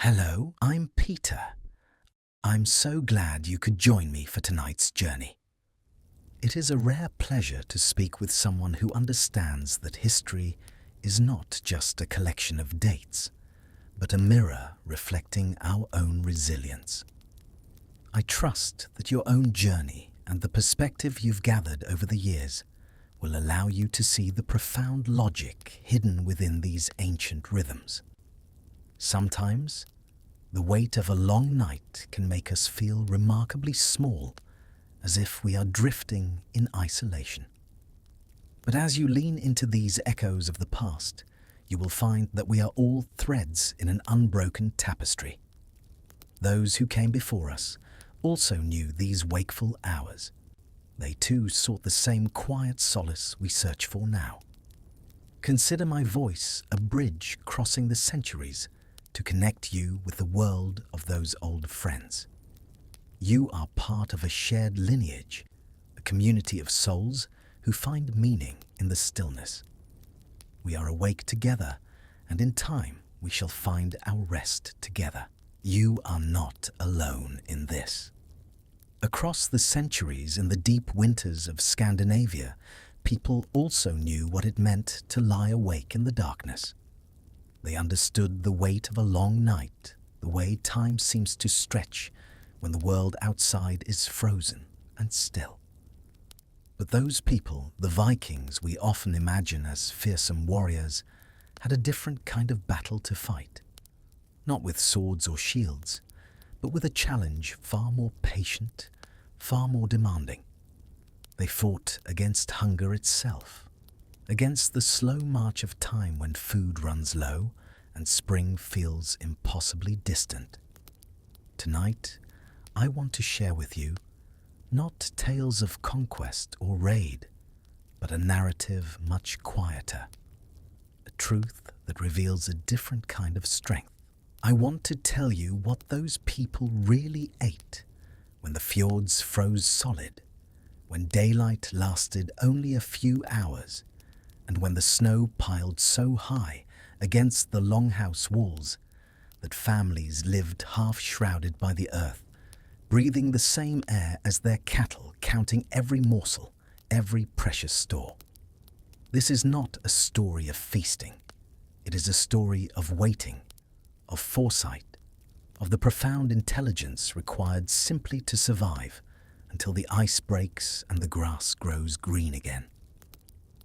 Hello, I'm Peter. I'm so glad you could join me for tonight's journey. It is a rare pleasure to speak with someone who understands that history is not just a collection of dates, but a mirror reflecting our own resilience. I trust that your own journey and the perspective you've gathered over the years will allow you to see the profound logic hidden within these ancient rhythms. Sometimes, the weight of a long night can make us feel remarkably small, as if we are drifting in isolation. But as you lean into these echoes of the past, you will find that we are all threads in an unbroken tapestry. Those who came before us also knew these wakeful hours. They too sought the same quiet solace we search for now. Consider my voice a bridge crossing the centuries to connect you with the world of those old friends. You are part of a shared lineage, a community of souls who find meaning in the stillness. We are awake together, and in time we shall find our rest together. You are not alone in this. Across the centuries in the deep winters of Scandinavia, people also knew what it meant to lie awake in the darkness. They understood the weight of a long night, the way time seems to stretch when the world outside is frozen and still. But those people, the Vikings we often imagine as fearsome warriors, had a different kind of battle to fight. Not with swords or shields, but with a challenge far more patient, far more demanding. They fought against hunger itself, against the slow march of time when food runs low and spring feels impossibly distant. Tonight, I want to share with you not tales of conquest or raid, but a narrative much quieter, a truth that reveals a different kind of strength. I want to tell you what those people really ate when the fjords froze solid, when daylight lasted only a few hours, and when the snow piled so high against the longhouse walls that families lived half-shrouded by the earth, breathing the same air as their cattle, counting every morsel, every precious store. This is not a story of feasting. It is a story of waiting, of foresight, of the profound intelligence required simply to survive until the ice breaks and the grass grows green again.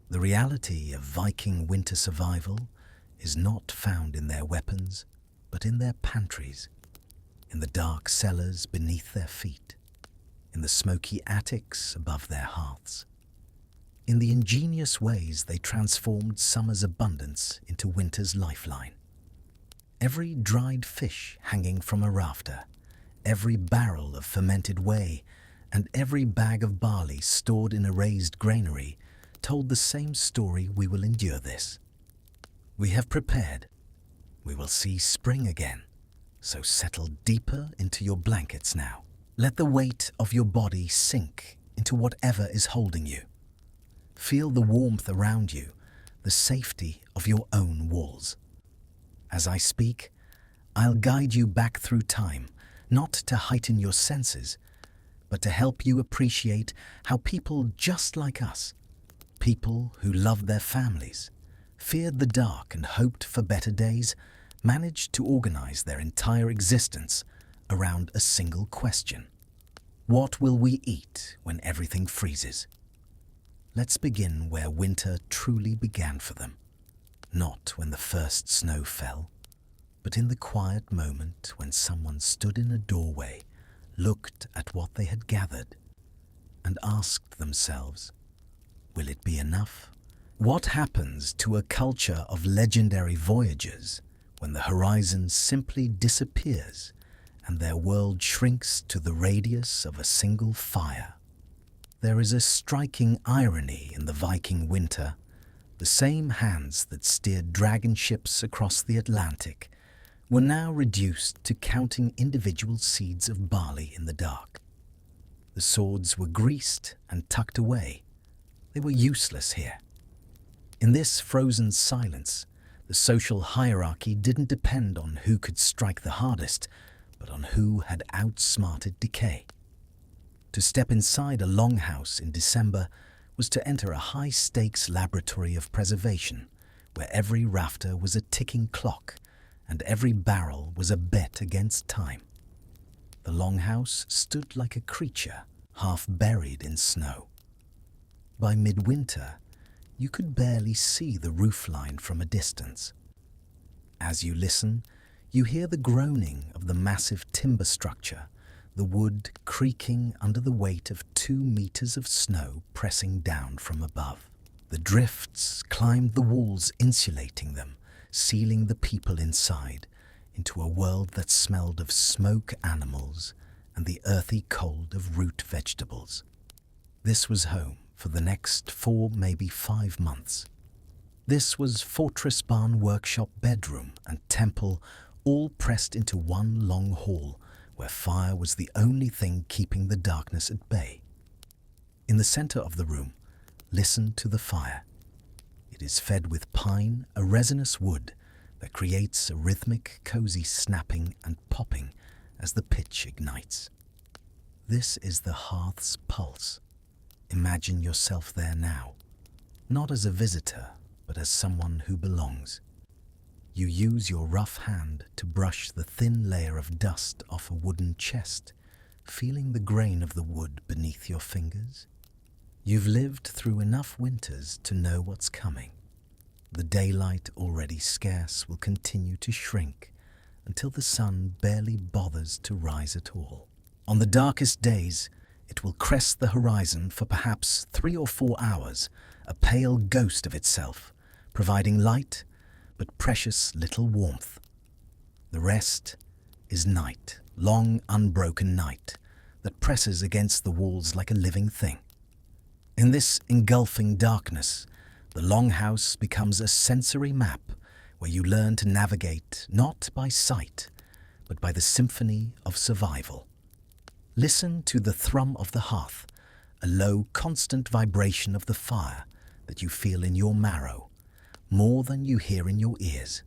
The reality of Viking winter survival is not found in their weapons, but in their pantries, in the dark cellars beneath their feet, in the smoky attics above their hearths, in the ingenious ways they transformed summer's abundance into winter's lifeline. Every dried fish hanging from a rafter, every barrel of fermented whey, and every bag of barley stored in a raised granary told the same story. We will endure this. We have prepared. We will see spring again. So settle deeper into your blankets now. Let the weight of your body sink into whatever is holding you. Feel the warmth around you, the safety of your own walls. As I speak, I'll guide you back through time, not to heighten your senses, but to help you appreciate how people just like us, people who loved their families, feared the dark and hoped for better days, managed to organize their entire existence around a single question. What will we eat when everything freezes? Let's begin where winter truly began for them. Not when the first snow fell, but in the quiet moment when someone stood in a doorway, looked at what they had gathered, and asked themselves, will it be enough? What happens to a culture of legendary voyagers when the horizon simply disappears and their world shrinks to the radius of a single fire? There is a striking irony in the Viking winter. The same hands that steered dragon ships across the Atlantic were now reduced to counting individual seeds of barley in the dark. The swords were greased and tucked away. They were useless here. In this frozen silence, The social hierarchy didn't depend on who could strike the hardest, but on who had outsmarted decay. To step inside a longhouse in December was to enter a high-stakes laboratory of preservation, where every rafter was a ticking clock and every barrel was a bet against time. The longhouse stood like a creature half buried in snow. By midwinter, you could barely see the roofline from a distance. As you listen, you hear the groaning of the massive timber structure, the wood creaking under the weight of 2 meters of snow pressing down from above. The drifts climbed the walls, insulating them, sealing the people inside into a world that smelled of smoke animals and the earthy cold of root vegetables. This was home for the next 4, maybe 5 months. This was fortress barn, workshop, bedroom, and temple, all pressed into one long hall where fire was the only thing keeping the darkness at bay. In the center of the room, listen to the fire. It is fed with pine, a resinous wood that creates a rhythmic, cozy snapping and popping as the pitch ignites. This is the hearth's pulse. Imagine yourself there now, not as a visitor, but as someone who belongs. You use your rough hand to brush the thin layer of dust off a wooden chest, feeling the grain of the wood beneath your fingers. You've lived through enough winters to know what's coming. The daylight, already scarce, will continue to shrink until the sun barely bothers to rise at all. On the darkest days, it will crest the horizon for perhaps 3 or 4 hours, a pale ghost of itself, providing light but precious little warmth. The rest is night, long unbroken night, that presses against the walls like a living thing. In this engulfing darkness, the longhouse becomes a sensory map where you learn to navigate not by sight, but by the symphony of survival. Listen to the thrum of the hearth, a low, constant vibration of the fire that you feel in your marrow, more than you hear in your ears.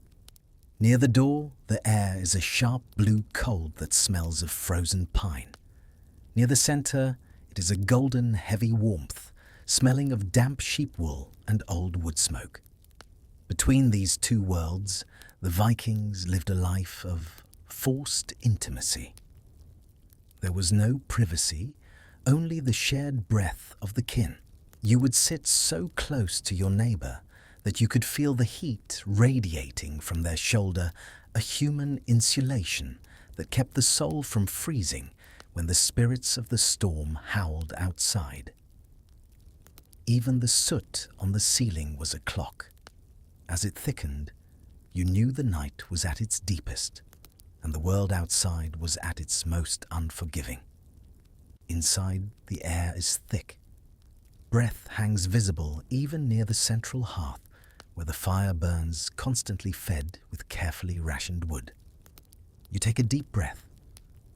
Near the door, the air is a sharp blue cold that smells of frozen pine. Near the center, it is a golden, heavy warmth, smelling of damp sheep wool and old wood smoke. Between these 2 worlds, the Vikings lived a life of forced intimacy. There was no privacy, only the shared breath of the kin. You would sit so close to your neighbor that you could feel the heat radiating from their shoulder, a human insulation that kept the soul from freezing when the spirits of the storm howled outside. Even the soot on the ceiling was a clock. As it thickened, you knew the night was at its deepest, and the world outside was at its most unforgiving. Inside, the air is thick. Breath hangs visible even near the central hearth, where the fire burns, constantly fed with carefully rationed wood. You take a deep breath.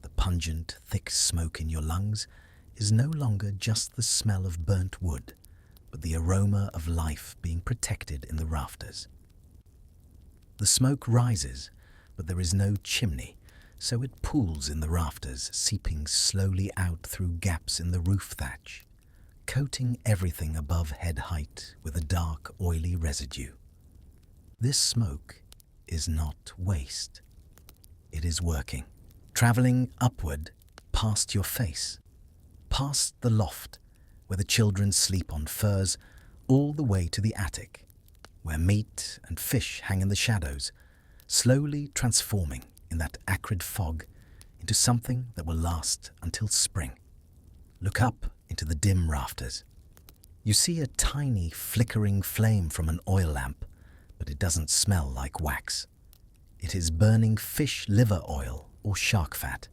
The pungent, thick smoke in your lungs is no longer just the smell of burnt wood, but the aroma of life being protected in the rafters. The smoke rises, but there is no chimney, so it pools in the rafters, seeping slowly out through gaps in the roof thatch, coating everything above head height with a dark, oily residue. This smoke is not waste. It is working, traveling upward past your face, past the loft where the children sleep on furs, all the way to the attic, where meat and fish hang in the shadows, slowly transforming in that acrid fog into something that will last until spring. Look up into the dim rafters. You see a tiny flickering flame from an oil lamp, but it doesn't smell like wax. It is burning fish liver oil or shark fat.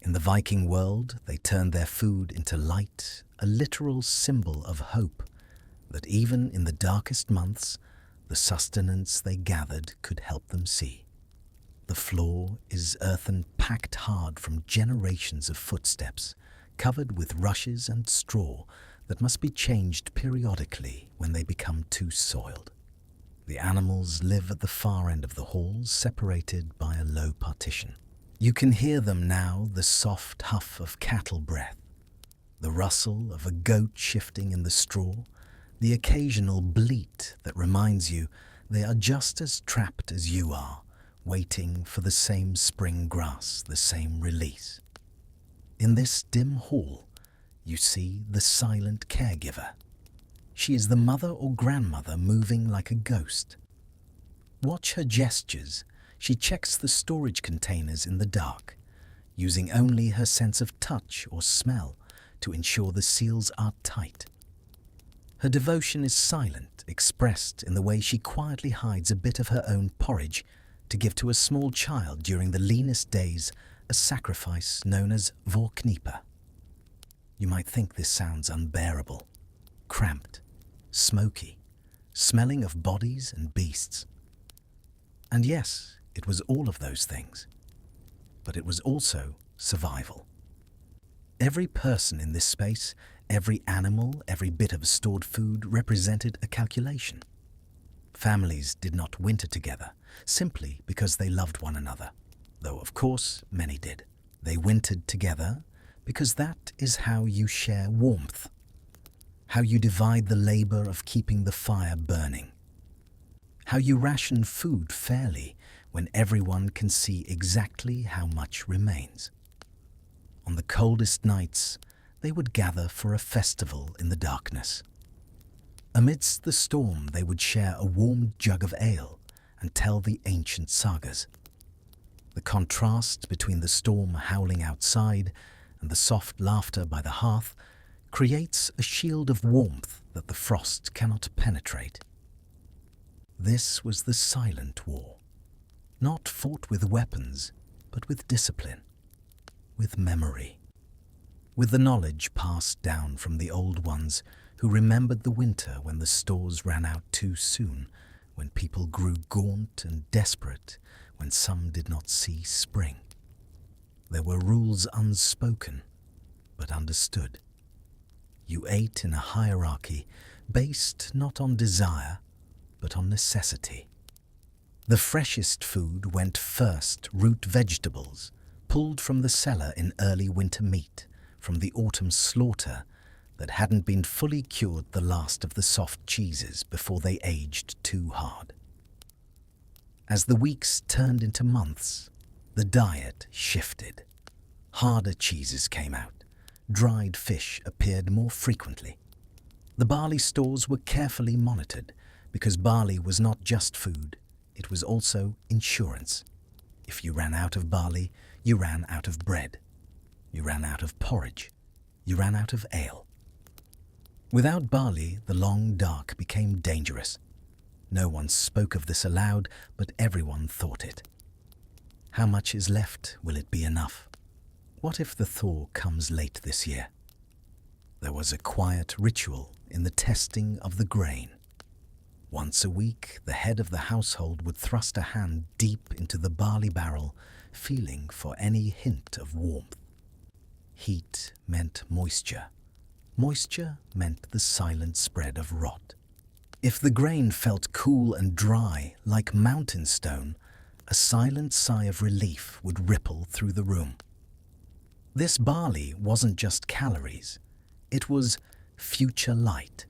In the Viking world, they turned their food into light, a literal symbol of hope, that even in the darkest months, the sustenance they gathered could help them see. The floor is earthen, packed hard from generations of footsteps, covered with rushes and straw that must be changed periodically when they become too soiled. The animals live at the far end of the halls, separated by a low partition. You can hear them now, the soft huff of cattle breath, the rustle of a goat shifting in the straw, the occasional bleat that reminds you they are just as trapped as you are, waiting for the same spring grass, the same release. In this dim hall, you see the silent caregiver. She is the mother or grandmother moving like a ghost. Watch her gestures. She checks the storage containers in the dark, using only her sense of touch or smell to ensure the seals are tight. Her devotion is silent, expressed in the way she quietly hides a bit of her own porridge to give to a small child during the leanest days, a sacrifice known as vorknieper. You might think this sounds unbearable, cramped, smoky, smelling of bodies and beasts. And yes, it was all of those things. But it was also survival. Every person in this space, every animal, every bit of stored food represented a calculation. Families did not winter together simply because they loved one another, though of course many did. They wintered together because that is how you share warmth, how you divide the labor of keeping the fire burning, how you ration food fairly when everyone can see exactly how much remains. On the coldest nights, they would gather for a festival in the darkness. Amidst the storm, they would share a warm jug of ale and tell the ancient sagas. The contrast between the storm howling outside and the soft laughter by the hearth creates a shield of warmth that the frost cannot penetrate. This was the silent war, not fought with weapons, but with discipline, with memory, with the knowledge passed down from the old ones who remembered the winter when the stores ran out too soon, when people grew gaunt and desperate, when some did not see spring. There were rules unspoken, but understood. You ate in a hierarchy based not on desire, but on necessity. The freshest food went first, root vegetables, pulled from the cellar in early winter meat, from the autumn slaughter that hadn't been fully cured, the last of the soft cheeses before they aged too hard. As the weeks turned into months, the diet shifted. Harder cheeses came out. Dried fish appeared more frequently. The barley stores were carefully monitored because barley was not just food, it was also insurance. If you ran out of barley, you ran out of bread. You ran out of porridge. You ran out of ale. Without barley, the long dark became dangerous. No one spoke of this aloud, but everyone thought it. How much is left? Will it be enough? What if the thaw comes late this year? There was a quiet ritual in the testing of the grain. Once a week, the head of the household would thrust a hand deep into the barley barrel, feeling for any hint of warmth. Heat meant moisture. Moisture meant the silent spread of rot. If the grain felt cool and dry, like mountain stone, a silent sigh of relief would ripple through the room. This barley wasn't just calories, it was future light.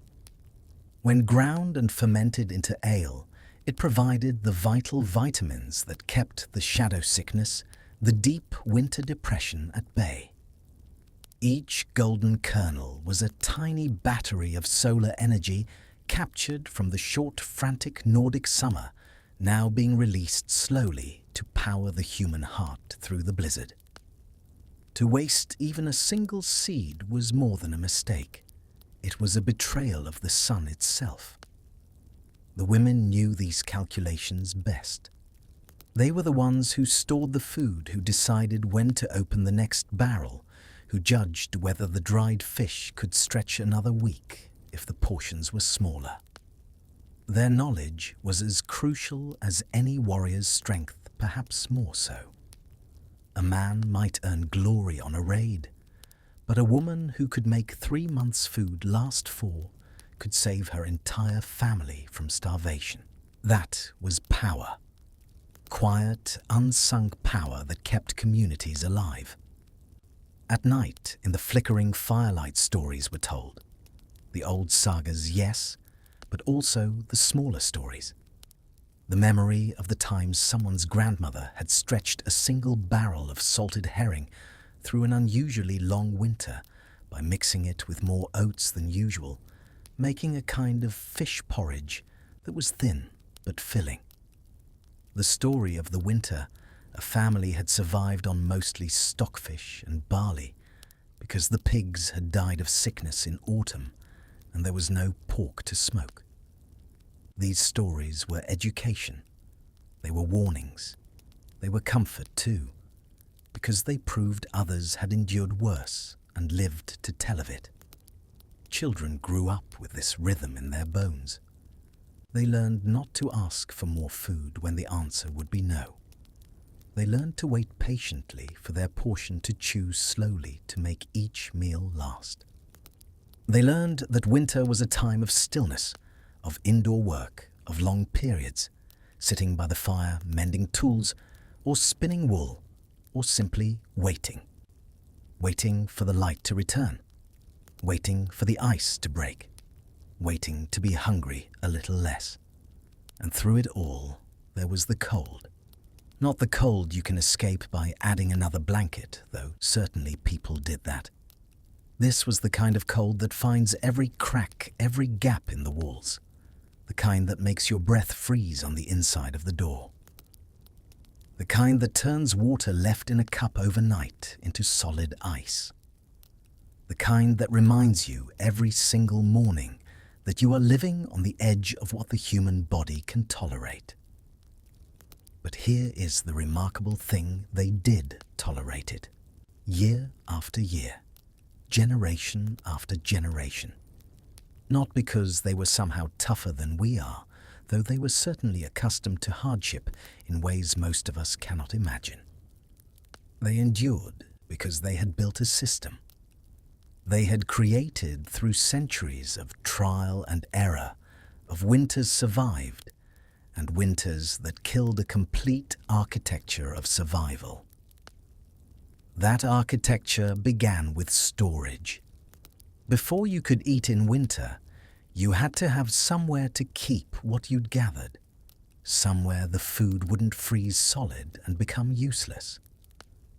When ground and fermented into ale, it provided the vital vitamins that kept the shadow sickness, the deep winter depression at bay. Each golden kernel was a tiny battery of solar energy captured from the short, frantic Nordic summer, now being released slowly to power the human heart through the blizzard. To waste even a single seed was more than a mistake. It was a betrayal of the sun itself. The women knew these calculations best. They were the ones who stored the food, who decided when to open the next barrel, who judged whether the dried fish could stretch another week if the portions were smaller. Their knowledge was as crucial as any warrior's strength, perhaps more so. A man might earn glory on a raid, but a woman who could make 3 months' food last 4 could save her entire family from starvation. That was power. Quiet, unsung power that kept communities alive. At night, in the flickering firelight, stories were told. The old sagas, yes, but also the smaller stories. The memory of the times someone's grandmother had stretched a single barrel of salted herring through an unusually long winter by mixing it with more oats than usual, making a kind of fish porridge that was thin but filling. The story of the winter a family had survived on mostly stockfish and barley because the pigs had died of sickness in autumn and there was no pork to smoke. These stories were education. They were warnings. They were comfort too, because they proved others had endured worse and lived to tell of it. Children grew up with this rhythm in their bones. They learned not to ask for more food when the answer would be no. They learned to wait patiently for their portion to chew slowly to make each meal last. They learned that winter was a time of stillness, of indoor work, of long periods, sitting by the fire, mending tools, or spinning wool, or simply waiting. Waiting for the light to return, waiting for the ice to break, waiting to be hungry a little less. And through it all, there was the cold. Not the cold you can escape by adding another blanket, though certainly people did that. This was the kind of cold that finds every crack, every gap in the walls, the kind that makes your breath freeze on the inside of the door. The kind that turns water left in a cup overnight into solid ice. The kind that reminds you every single morning that you are living on the edge of what the human body can tolerate. But here is the remarkable thing: they did tolerate it, year after year, generation after generation. Not because they were somehow tougher than we are, though they were certainly accustomed to hardship in ways most of us cannot imagine. They endured because they had built a system. They had created, through centuries of trial and error, of winters survived, and winters that killed, a complete architecture of survival. That architecture began with storage. Before you could eat in winter, you had to have somewhere to keep what you'd gathered, somewhere the food wouldn't freeze solid and become useless,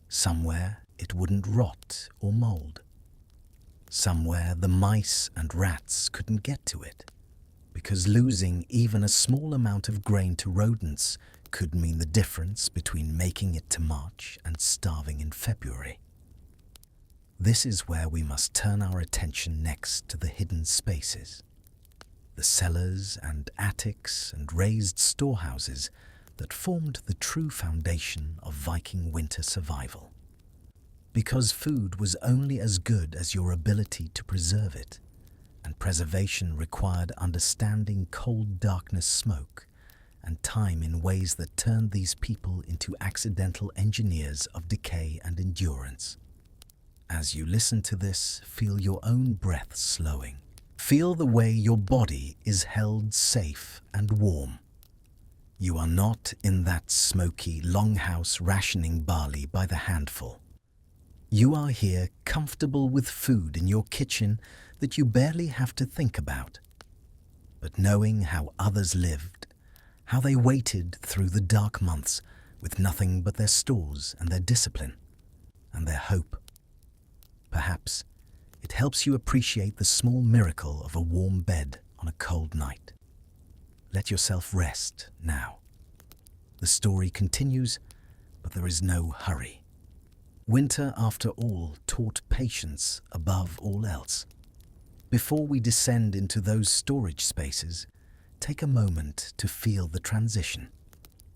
somewhere it wouldn't rot or mold, somewhere the mice and rats couldn't get to it, because losing even a small amount of grain to rodents could mean the difference between making it to March and starving in February. This is where we must turn our attention next to the hidden spaces, the cellars and attics and raised storehouses that formed the true foundation of Viking winter survival. Because food was only as good as your ability to preserve it, and preservation required understanding cold darkness, smoke, and time in ways that turned these people into accidental engineers of decay and endurance. As you listen to this, feel your own breath slowing. Feel the way your body is held safe and warm. You are not in that smoky longhouse rationing barley by the handful. You are here comfortable with food in your kitchen that you barely have to think about, but knowing how others lived, how they waited through the dark months with nothing but their stores and their discipline and their hope. Perhaps it helps you appreciate the small miracle of a warm bed on a cold night. Let yourself rest now. The story continues, but there is no hurry. Winter, after all, taught patience above all else. Before we descend into those storage spaces, take a moment to feel the transition.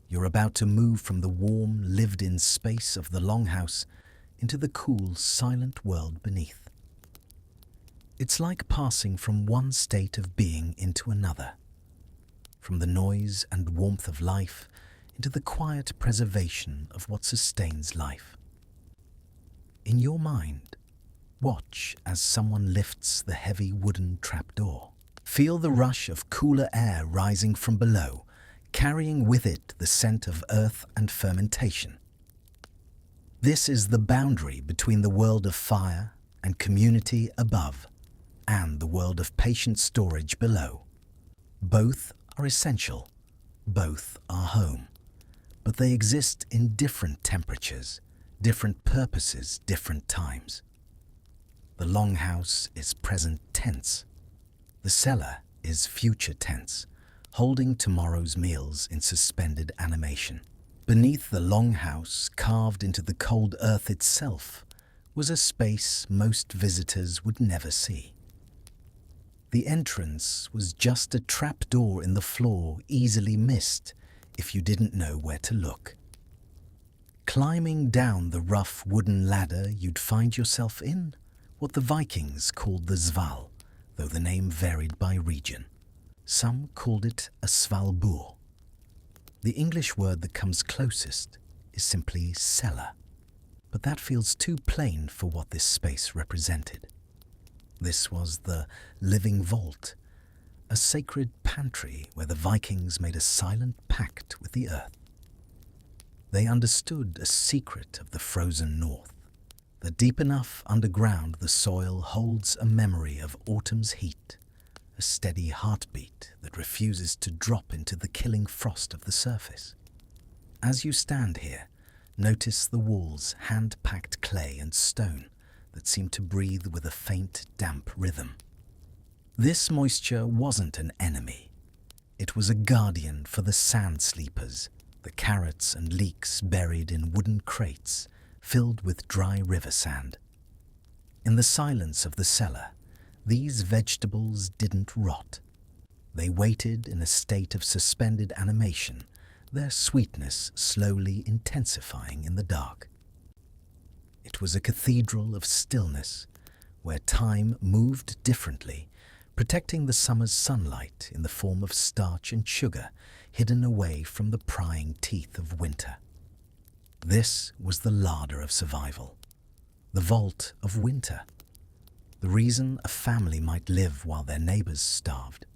You're about to move from the warm, lived-in space of the longhouse into the cool, silent world beneath. It's like passing from one state of being into another, from the noise and warmth of life into the quiet preservation of what sustains life. In your mind, watch as someone lifts the heavy wooden trapdoor. Feel the rush of cooler air rising from below, carrying with it the scent of earth and fermentation. This is the boundary between the world of fire and community above, and the world of patient storage below. Both are essential, both are home, but they exist in different temperatures, different purposes, different times. The longhouse is present tense. The cellar is future tense, holding tomorrow's meals in suspended animation. Beneath the longhouse, carved into the cold earth itself, was a space most visitors would never see. The entrance was just a trapdoor in the floor, easily missed if you didn't know where to look. Climbing down the rough wooden ladder, you'd find yourself in what the Vikings called the sval, though the name varied by region. Some called it a svalbur. The English word that comes closest is simply cellar, but that feels too plain for what this space represented. This was the living vault, a sacred pantry where the Vikings made a silent pact with the earth. They understood a secret of the frozen north, that deep enough underground the soil holds a memory of autumn's heat, a steady heartbeat that refuses to drop into the killing frost of the surface. As you stand here, notice the walls, hand-packed clay and stone that seem to breathe with a faint, damp rhythm. This moisture wasn't an enemy. It was a guardian for the sand sleepers, the carrots and leeks buried in wooden crates filled with dry river sand. In the silence of the cellar, these vegetables didn't rot. They waited in a state of suspended animation, their sweetness slowly intensifying in the dark. It was a cathedral of stillness, where time moved differently, protecting the summer's sunlight in the form of starch and sugar hidden away from the prying teeth of winter. This was the larder of survival, the vault of winter, the reason a family might live while their neighbors starved.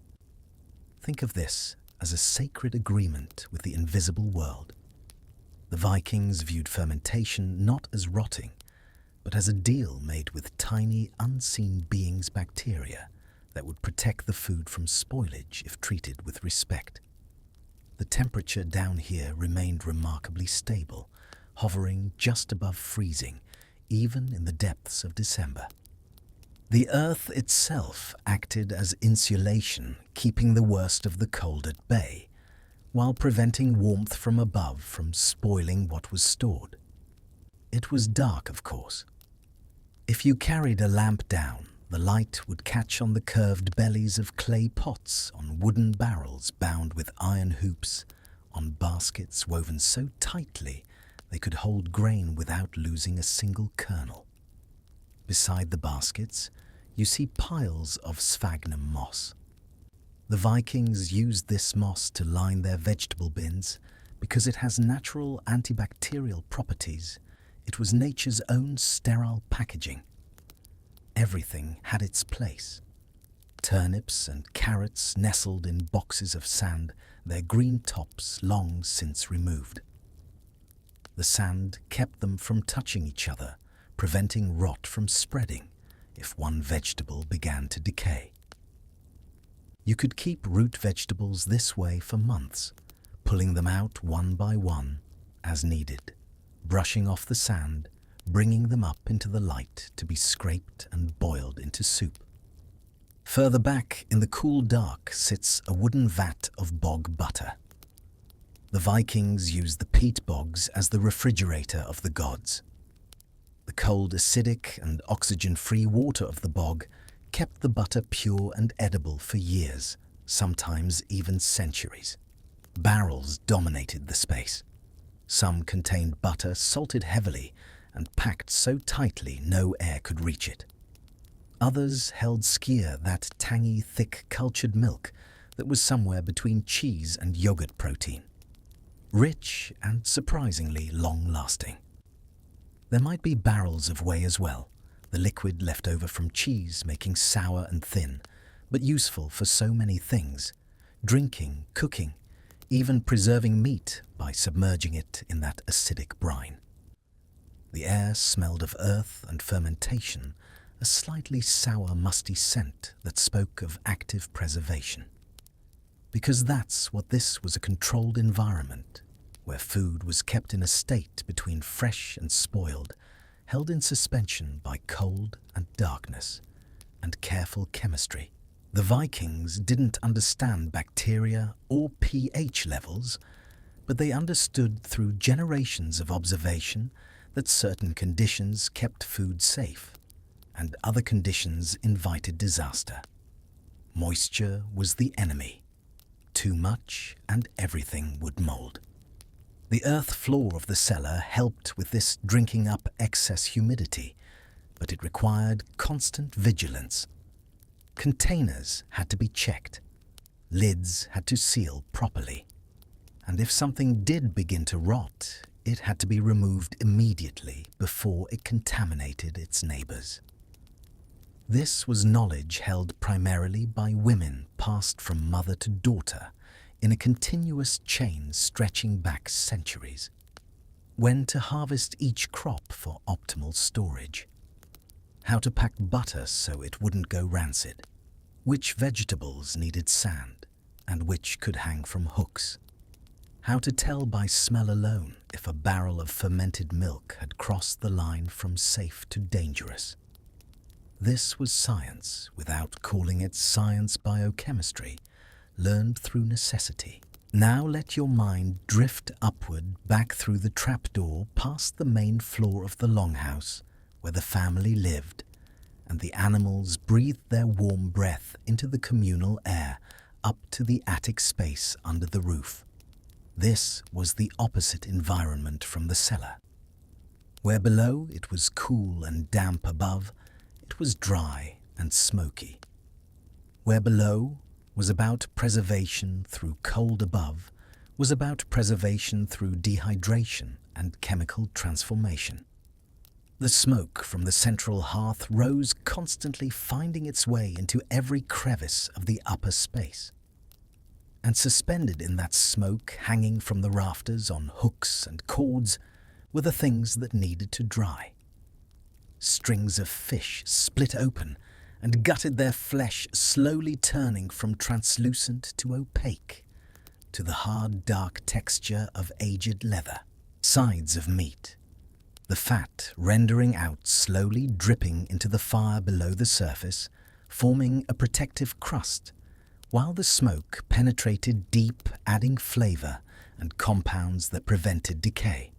Think of this as a sacred agreement with the invisible world. The Vikings viewed fermentation not as rotting, but as a deal made with tiny, unseen beings' bacteria that would protect the food from spoilage if treated with respect. The temperature down here remained remarkably stable, hovering just above freezing, even in the depths of December. The earth itself acted as insulation, keeping the worst of the cold at bay, while preventing warmth from above from spoiling what was stored. It was dark, of course. If you carried a lamp down, the light would catch on the curved bellies of clay pots, on wooden barrels bound with iron hoops, on baskets woven so tightly they could hold grain without losing a single kernel. Beside the baskets, you see piles of sphagnum moss. The Vikings used this moss to line their vegetable bins because it has natural antibacterial properties. It was nature's own sterile packaging. Everything had its place. Turnips and carrots nestled in boxes of sand, their green tops long since removed. The sand kept them from touching each other, preventing rot from spreading if one vegetable began to decay. You could keep root vegetables this way for months, pulling them out one by one as needed, brushing off the sand, bringing them up into the light to be scraped and boiled into soup. Further back in the cool dark sits a wooden vat of bog butter. The Vikings used the peat bogs as the refrigerator of the gods. The cold, acidic and oxygen-free water of the bog kept the butter pure and edible for years, sometimes even centuries. Barrels dominated the space. Some contained butter salted heavily and packed so tightly no air could reach it. Others held skyr, that tangy, thick, cultured milk that was somewhere between cheese and yogurt protein. Rich and surprisingly long-lasting. There might be barrels of whey as well, the liquid left over from cheese making sour and thin, but useful for so many things: drinking, cooking, even preserving meat by submerging it in that acidic brine. The air smelled of earth and fermentation, a slightly sour, musty scent that spoke of active preservation. Because that's what this was, a controlled environment, where food was kept in a state between fresh and spoiled, held in suspension by cold and darkness and careful chemistry. The Vikings didn't understand bacteria or pH levels, but they understood through generations of observation that certain conditions kept food safe and other conditions invited disaster. Moisture was the enemy. Too much and everything would mold. The earth floor of the cellar helped with this drinking up excess humidity, but it required constant vigilance. Containers had to be checked. Lids had to seal properly. And if something did begin to rot, it had to be removed immediately before it contaminated its neighbors. This was knowledge held primarily by women passed from mother to daughter in a continuous chain stretching back centuries. When to harvest each crop for optimal storage. How to pack butter so it wouldn't go rancid. Which vegetables needed sand and which could hang from hooks. How to tell by smell alone if a barrel of fermented milk had crossed the line from safe to dangerous. This was science, without calling it science biochemistry, learned through necessity. Now let your mind drift upward back through the trapdoor past the main floor of the longhouse where the family lived, and the animals breathed their warm breath into the communal air up to the attic space under the roof. This was the opposite environment from the cellar. Where below it was cool and damp above, it was dry and smoky. Where below was about preservation through cold above, was about preservation through dehydration and chemical transformation. The smoke from the central hearth rose constantly, finding its way into every crevice of the upper space. And suspended in that smoke, hanging from the rafters on hooks and cords, were the things that needed to dry. Strings of fish split open and gutted their flesh, slowly turning from translucent to opaque, to the hard, dark texture of aged leather. Sides of meat, the fat rendering out, slowly dripping into the fire below the surface, forming a protective crust, while the smoke penetrated deep, adding flavor and compounds that prevented decay.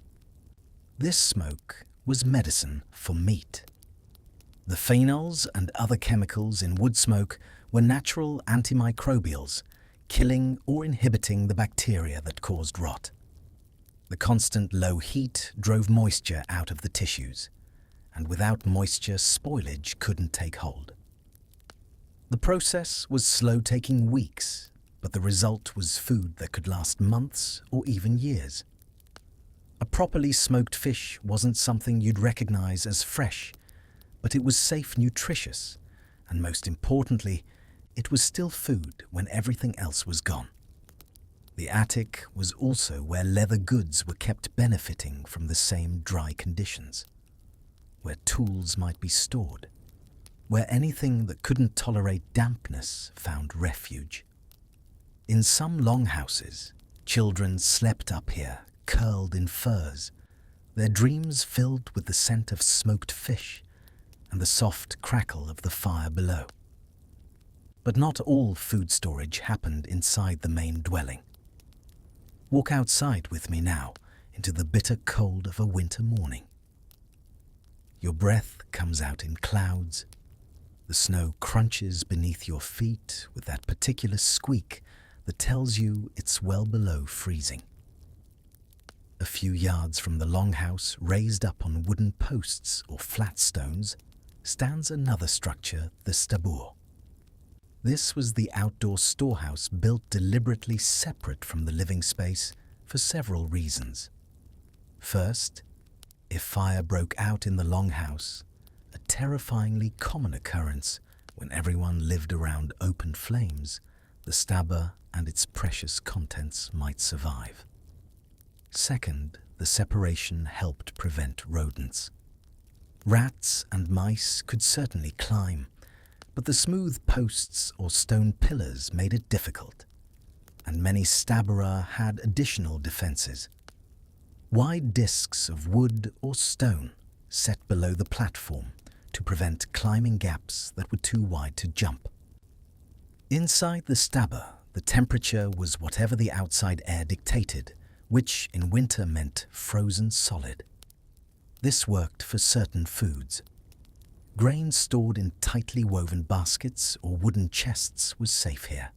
This smoke was medicine for meat. The phenols and other chemicals in wood smoke were natural antimicrobials, killing or inhibiting the bacteria that caused rot. The constant low heat drove moisture out of the tissues, and without moisture, spoilage couldn't take hold. The process was slow, taking weeks, but the result was food that could last months or even years. A properly smoked fish wasn't something you'd recognize as fresh, but it was safe, nutritious, and most importantly, it was still food when everything else was gone. The attic was also where leather goods were kept, benefiting from the same dry conditions, where tools might be stored, where anything that couldn't tolerate dampness found refuge. In some longhouses, children slept up here, curled in furs, their dreams filled with the scent of smoked fish and the soft crackle of the fire below. But not all food storage happened inside the main dwelling. Walk outside with me now into the bitter cold of a winter morning. Your breath comes out in clouds. The snow crunches beneath your feet with that particular squeak that tells you it's well below freezing. A few yards from the longhouse, raised up on wooden posts or flat stones, stands another structure, the stabur. This was the outdoor storehouse, built deliberately separate from the living space for several reasons. First, if fire broke out in the longhouse, a terrifyingly common occurrence when everyone lived around open flames, the stabber and its precious contents might survive. Second, the separation helped prevent rodents. Rats and mice could certainly climb, but the smooth posts or stone pillars made it difficult, and many stabberer had additional defences. Wide discs of wood or stone set below the platform to prevent climbing gaps that were too wide to jump. Inside the stabber, the temperature was whatever the outside air dictated, which in winter meant frozen solid. This worked for certain foods. Grain stored in tightly woven baskets or wooden chests was safe here.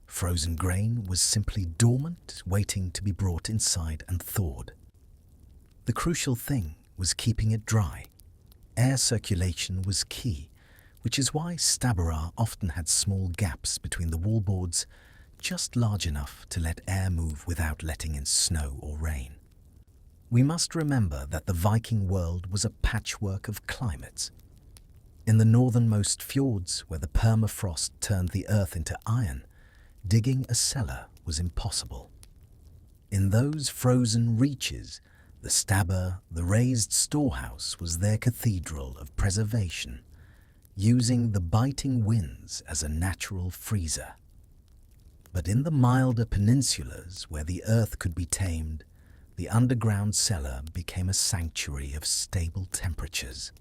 Frozen grain was simply dormant, waiting to be brought inside and thawed. The crucial thing was keeping it dry. Air circulation was key, which is why stabberer often had small gaps between the wallboards, just large enough to let air move without letting in snow or rain. We must remember that the Viking world was a patchwork of climates. In the northernmost fjords, where the permafrost turned the earth into iron, digging a cellar was impossible. In those frozen reaches, the stabber, the raised storehouse, was their cathedral of preservation, using the biting winds as a natural freezer. But in the milder peninsulas, where the earth could be tamed, the underground cellar became a sanctuary of stable temperatures.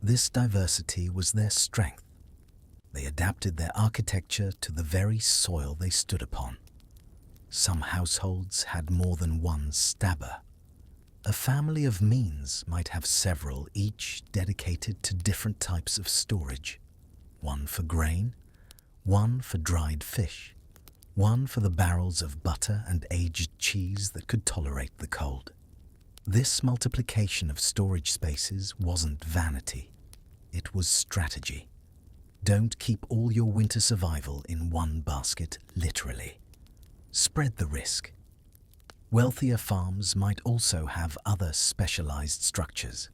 This diversity was their strength. They adapted their architecture to the very soil they stood upon. Some households had more than one stabber. A family of means might have several, each dedicated to different types of storage. One for grain, one for dried fish, one for the barrels of butter and aged cheese that could tolerate the cold. This multiplication of storage spaces wasn't vanity. It was strategy. Don't keep all your winter survival in one basket, literally. Spread the risk. Wealthier farms might also have other specialized structures.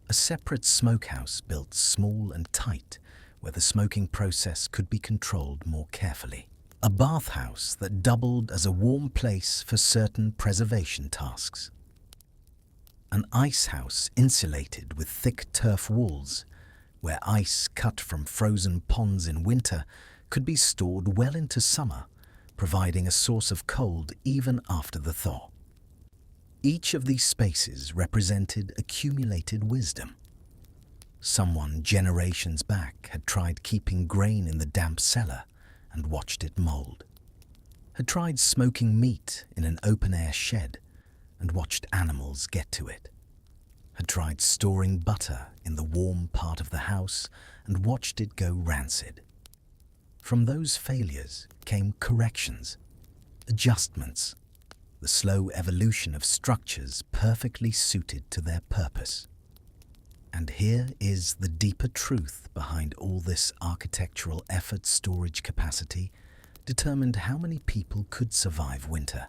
A separate smokehouse built small and tight, where the smoking process could be controlled more carefully. A bathhouse that doubled as a warm place for certain preservation tasks. An ice house insulated with thick turf walls, where ice cut from frozen ponds in winter could be stored well into summer, providing a source of cold even after the thaw. Each of these spaces represented accumulated wisdom. Someone generations back had tried keeping grain in the damp cellar and watched it mold, had tried smoking meat in an open-air shed and watched animals get to it, had tried storing butter in the warm part of the house and watched it go rancid. From those failures came corrections, adjustments, the slow evolution of structures perfectly suited to their purpose. And here is the deeper truth behind all this architectural effort. Storage capacity determined how many people could survive winter.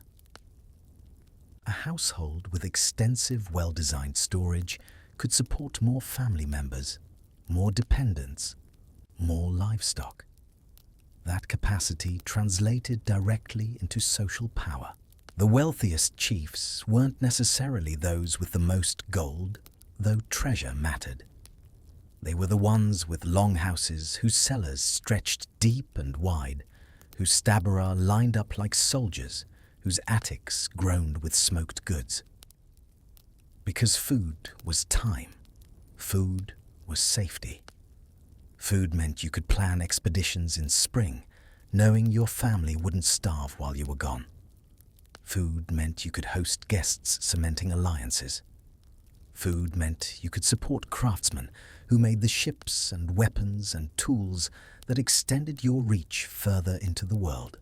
A household with extensive, well-designed storage could support more family members, more dependents, more livestock. That capacity translated directly into social power. The wealthiest chiefs weren't necessarily those with the most gold, though treasure mattered. They were the ones with longhouses whose cellars stretched deep and wide, whose stabberer lined up like soldiers, whose attics groaned with smoked goods. Because food was time. Food was safety. Food meant you could plan expeditions in spring, knowing your family wouldn't starve while you were gone. Food meant you could host guests, cementing alliances. Food meant you could support craftsmen who made the ships and weapons and tools that extended your reach further into the world.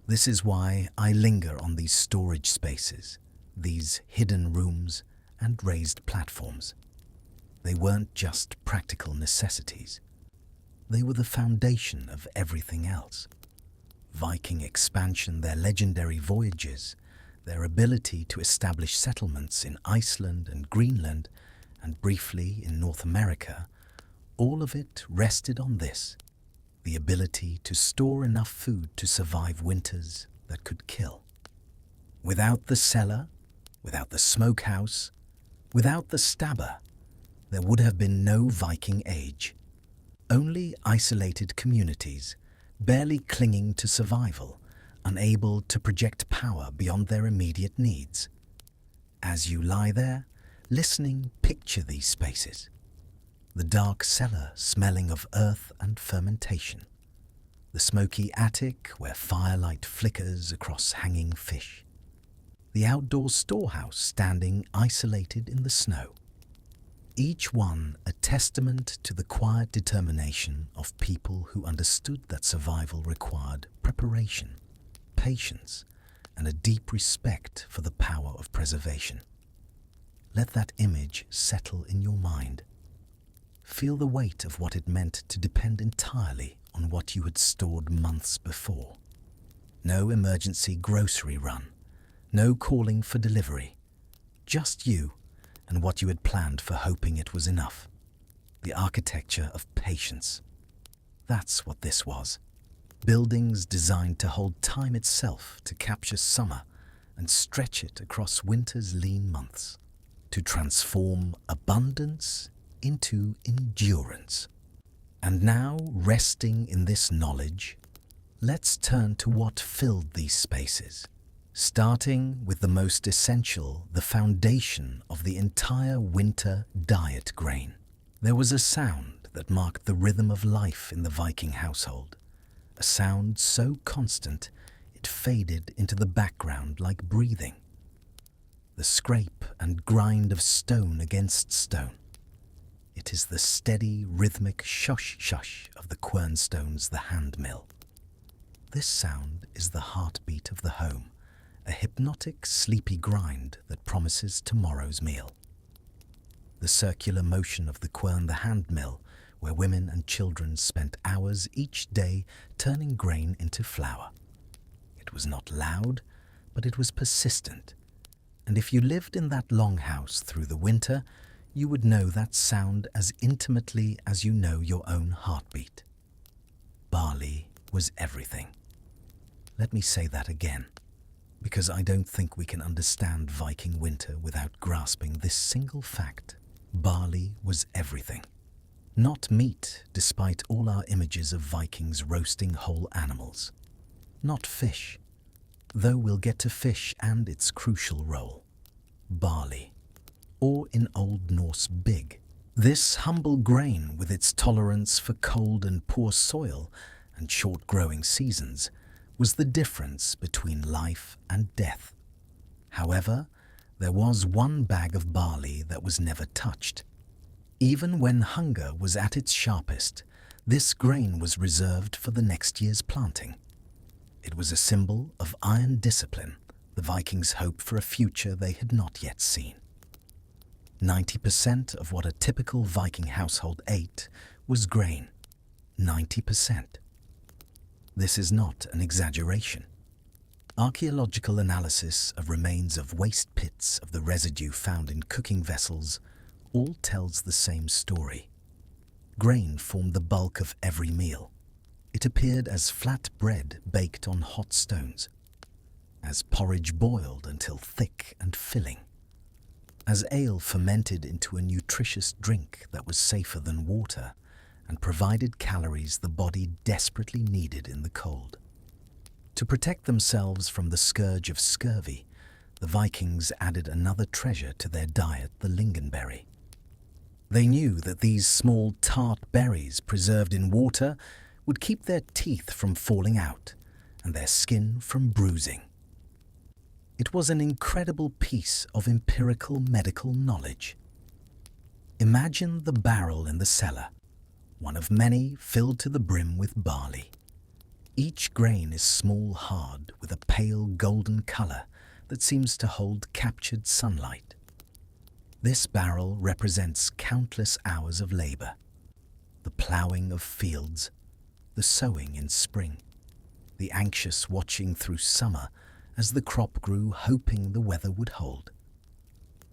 This is why I linger on these storage spaces, these hidden rooms and raised platforms. They weren't just practical necessities. They were the foundation of everything else. Viking expansion, their legendary voyages, their ability to establish settlements in Iceland and Greenland, and briefly in North America, all of it rested on this. the ability to store enough food to survive winters that could kill. Without the cellar, without the smokehouse, without the stabber, there would have been no Viking age. Only isolated communities, barely clinging to survival, unable to project power beyond their immediate needs. As you lie there, listening, picture these spaces. The dark cellar smelling of earth and fermentation. The smoky attic where firelight flickers across hanging fish. The outdoor storehouse standing isolated in the snow. Each one a testament to the quiet determination of people who understood that survival required preparation, patience, and a deep respect for the power of preservation. Let that image settle in your mind. Feel the weight of what it meant to depend entirely on what you had stored months before. No emergency grocery run, no calling for delivery, just you and what you had planned for hoping it was enough. The architecture of patience. That's what this was. Buildings designed to hold time itself, to capture summer and stretch it across winter's lean months, to transform abundance into endurance. And now, resting in this knowledge, let's turn to what filled these spaces, starting with the most essential, the foundation of the entire winter diet grain. There was a sound that marked the rhythm of life in the Viking household, a sound so constant it faded into the background like breathing. The scrape and grind of stone against stone. It is the steady, rhythmic shush-shush of the quern stones, the hand mill. This sound is the heartbeat of the home, a hypnotic, sleepy grind that promises tomorrow's meal. The circular motion of the quern, the hand mill, where women and children spent hours each day turning grain into flour. It was not loud, but it was persistent. And if you lived in that longhouse through the winter, you would know that sound as intimately as you know your own heartbeat. Barley was everything. Let me say that again, because I don't think we can understand Viking winter without grasping this single fact. Barley was everything. Not meat, despite all our images of Vikings roasting whole animals. Not fish, though we'll get to fish and its crucial role. Barley, or in Old Norse big. This humble grain, with its tolerance for cold and poor soil and short growing seasons, was the difference between life and death. However, there was one bag of barley that was never touched. Even when hunger was at its sharpest, this grain was reserved for the next year's planting. It was a symbol of iron discipline, the Vikings' hope for a future they had not yet seen. 90% of what a typical Viking household ate was grain. 90%. This is not an exaggeration. Archaeological analysis of remains of waste pits of the residue found in cooking vessels all tells the same story. Grain formed the bulk of every meal. It appeared as flat bread baked on hot stones, as porridge boiled until thick and filling, as ale fermented into a nutritious drink that was safer than water and provided calories the body desperately needed in the cold. To protect themselves from the scourge of scurvy, the Vikings added another treasure to their diet, the lingonberry. They knew that these small tart berries preserved in water would keep their teeth from falling out and their skin from bruising. It was an incredible piece of empirical medical knowledge. Imagine the barrel in the cellar, one of many filled to the brim with barley. Each grain is small, hard, with a pale golden color that seems to hold captured sunlight. This barrel represents countless hours of labor, the plowing of fields, the sowing in spring, the anxious watching through summer as the crop grew, hoping the weather would hold.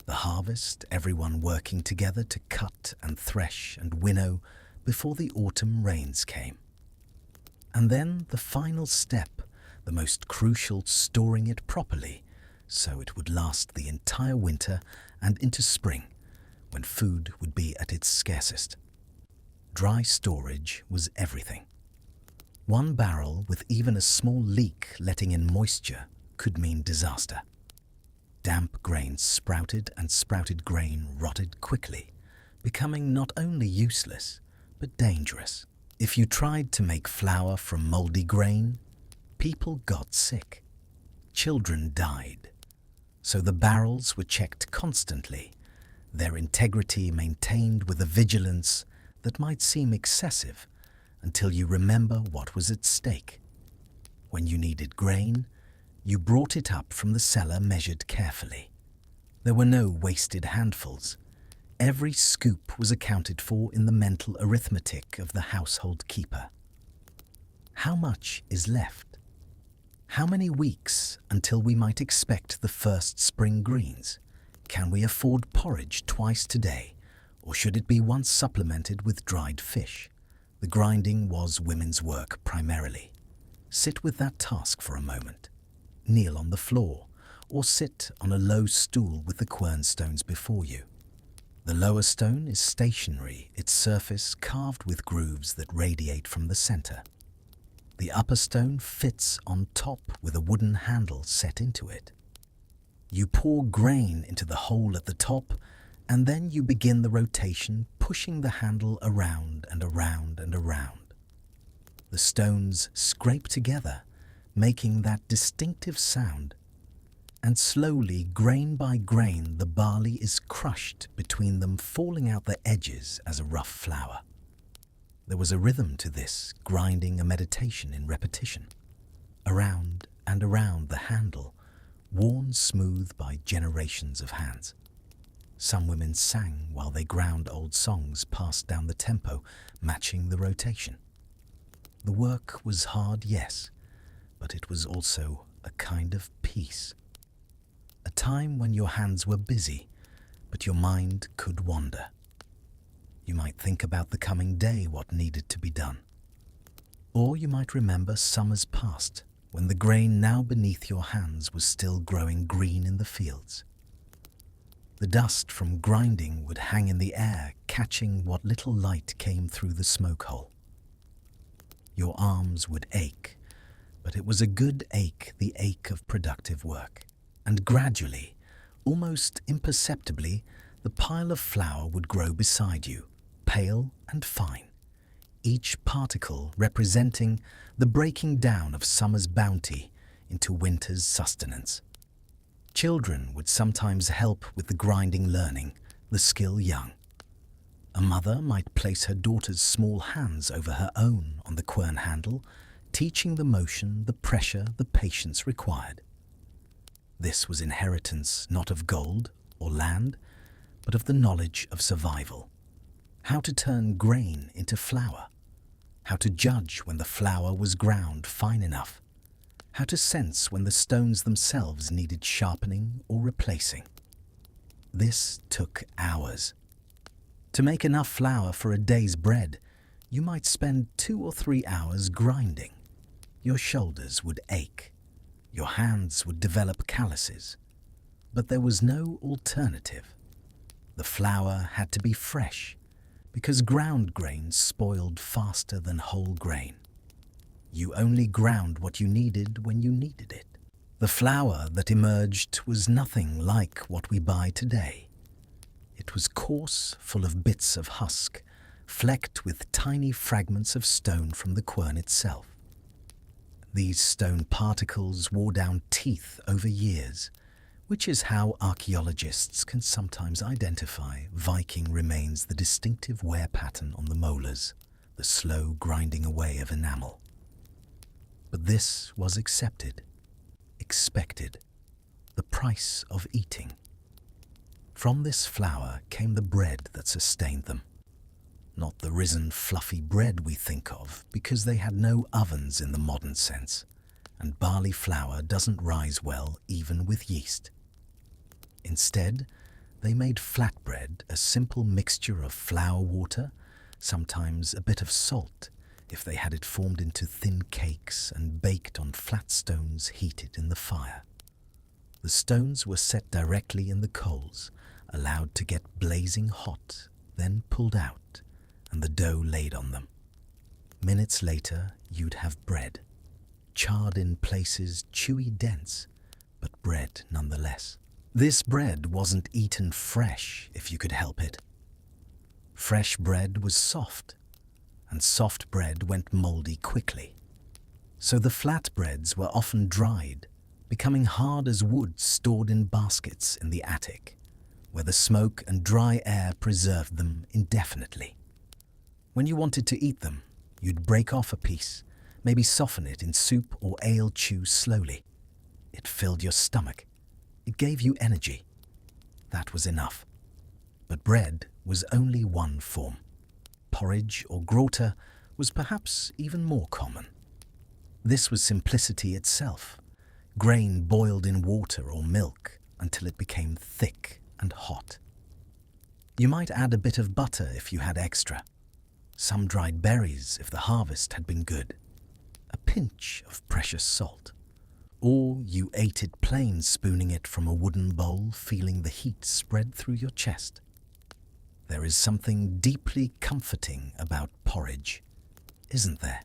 The harvest, everyone working together to cut and thresh and winnow before the autumn rains came. And then the final step, the most crucial, storing it properly, so it would last the entire winter and into spring, when food would be at its scarcest. Dry storage was everything. One barrel with even a small leak letting in moisture could mean disaster. Damp grain sprouted, and sprouted grain rotted quickly, becoming not only useless, but dangerous. If you tried to make flour from moldy grain, people got sick. Children died. So the barrels were checked constantly, their integrity maintained with a vigilance that might seem excessive until you remember what was at stake. When you needed grain, you brought it up from the cellar measured carefully. There were no wasted handfuls. Every scoop was accounted for in the mental arithmetic of the household keeper. How much is left? How many weeks until we might expect the first spring greens? Can we afford porridge twice today, or should it be once supplemented with dried fish? The grinding was women's work primarily. Sit with that task for a moment. Kneel on the floor, or sit on a low stool with the quern stones before you. The lower stone is stationary, its surface carved with grooves that radiate from the center. The upper stone fits on top with a wooden handle set into it. You pour grain into the hole at the top, and then you begin the rotation, pushing the handle around and around and around. The stones scrape together, making that distinctive sound, and slowly, grain by grain, the barley is crushed between them, falling out the edges as a rough flour. There was a rhythm to this, grinding a meditation in repetition. Around and around the handle, worn smooth by generations of hands. Some women sang while they ground old songs passed down the tempo, matching the rotation. The work was hard, yes, but it was also a kind of peace. A time when your hands were busy, but your mind could wander. You might think about the coming day, what needed to be done. Or you might remember summers past, when the grain now beneath your hands was still growing green in the fields. The dust from grinding would hang in the air, catching what little light came through the smoke hole. Your arms would ache, but it was a good ache, the ache of productive work. And gradually, almost imperceptibly, the pile of flour would grow beside you, pale and fine, each particle representing the breaking down of summer's bounty into winter's sustenance. Children would sometimes help with the grinding, learning the skill young. A mother might place her daughter's small hands over her own on the quern handle, teaching the motion, the pressure, the patience required. This was inheritance not of gold or land, but of the knowledge of survival. How to turn grain into flour. How to judge when the flour was ground fine enough. How to sense when the stones themselves needed sharpening or replacing. This took hours. To make enough flour for a day's bread, you might spend 2 or 3 hours grinding. Your shoulders would ache. Your hands would develop calluses. But there was no alternative. The flour had to be fresh, because ground grain spoiled faster than whole grain. You only ground what you needed when you needed it. The flour that emerged was nothing like what we buy today. It was coarse, full of bits of husk, flecked with tiny fragments of stone from the quern itself. These stone particles wore down teeth over years, which is how archaeologists can sometimes identify Viking remains, the distinctive wear pattern on the molars, the slow grinding away of enamel. But this was accepted, expected, the price of eating. From this flour came the bread that sustained them. Not the risen, fluffy bread we think of, because they had no ovens in the modern sense, and barley flour doesn't rise well even with yeast. Instead, they made flatbread, a simple mixture of flour, water, sometimes a bit of salt, if they had it formed into thin cakes and baked on flat stones heated in the fire. The stones were set directly in the coals, allowed to get blazing hot, then pulled out, and the dough laid on them. Minutes later, you'd have bread, charred in places, chewy dense, but bread nonetheless. This bread wasn't eaten fresh if you could help it. Fresh bread was soft, and soft bread went mouldy quickly. So the flatbreads were often dried, becoming hard as wood stored in baskets in the attic, where the smoke and dry air preserved them indefinitely. When you wanted to eat them, you'd break off a piece, maybe soften it in soup or ale, chew slowly. It filled your stomach. It gave you energy. That was enough. But bread was only one form. Porridge or grota was perhaps even more common. This was simplicity itself. Grain boiled in water or milk until it became thick and hot. You might add a bit of butter if you had extra, some dried berries if the harvest had been good, a pinch of precious salt. Or you ate it plain, spooning it from a wooden bowl, feeling the heat spread through your chest. There is something deeply comforting about porridge, isn't there?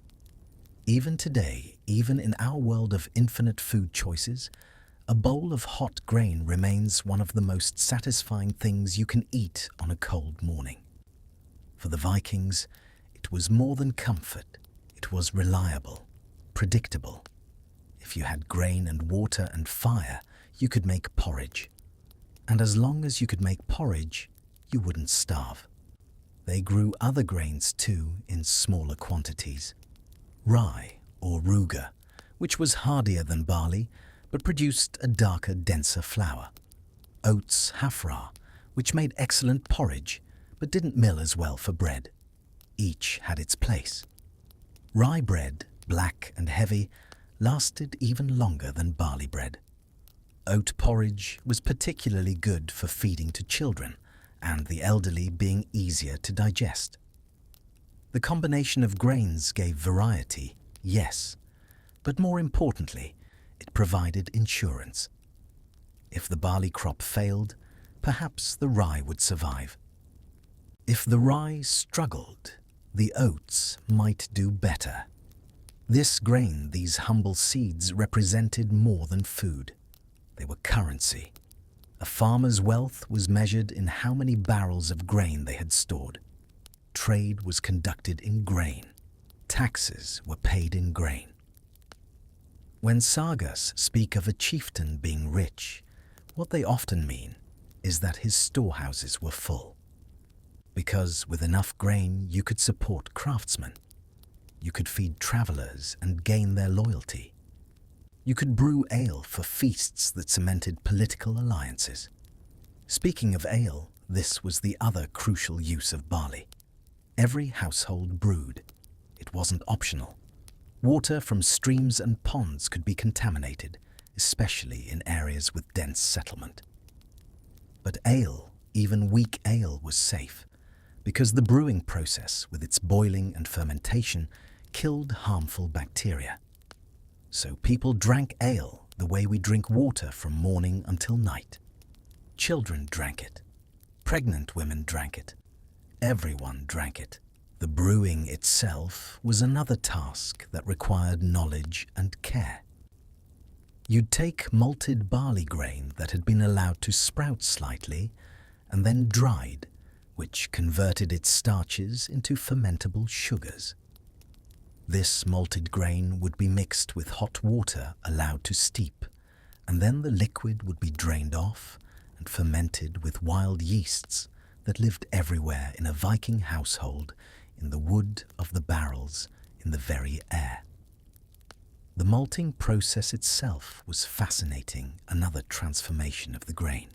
Even today, even in our world of infinite food choices, a bowl of hot grain remains one of the most satisfying things you can eat on a cold morning. For the Vikings, it was more than comfort. It was reliable, predictable. If you had grain and water and fire, you could make porridge. And as long as you could make porridge, you wouldn't starve. They grew other grains too in smaller quantities. Rye or ruga, which was hardier than barley, but produced a darker, denser flour. Oats hafra, which made excellent porridge, but didn't mill as well for bread. Each had its place. Rye bread, black and heavy, lasted even longer than barley bread. Oat porridge was particularly good for feeding to children, and the elderly, being easier to digest. The combination of grains gave variety, yes, but more importantly, it provided insurance. If the barley crop failed, perhaps the rye would survive. If the rye struggled, the oats might do better. This grain, these humble seeds, represented more than food. They were currency. A farmer's wealth was measured in how many barrels of grain they had stored. Trade was conducted in grain. Taxes were paid in grain. When sagas speak of a chieftain being rich, what they often mean is that his storehouses were full. Because with enough grain you could support craftsmen. You could feed travelers and gain their loyalty. You could brew ale for feasts that cemented political alliances. Speaking of ale, this was the other crucial use of barley. Every household brewed. It wasn't optional. Water from streams and ponds could be contaminated, especially in areas with dense settlement. But ale, even weak ale, was safe, because the brewing process, with its boiling and fermentation, killed harmful bacteria. So people drank ale the way we drink water from morning until night. Children drank it. Pregnant women drank it. Everyone drank it. The brewing itself was another task that required knowledge and care. You'd take malted barley grain that had been allowed to sprout slightly and then dried, which converted its starches into fermentable sugars. This malted grain would be mixed with hot water allowed to steep, and then the liquid would be drained off and fermented with wild yeasts that lived everywhere in a Viking household, in the wood of the barrels, in the very air. The malting process itself was fascinating, another transformation of the grain.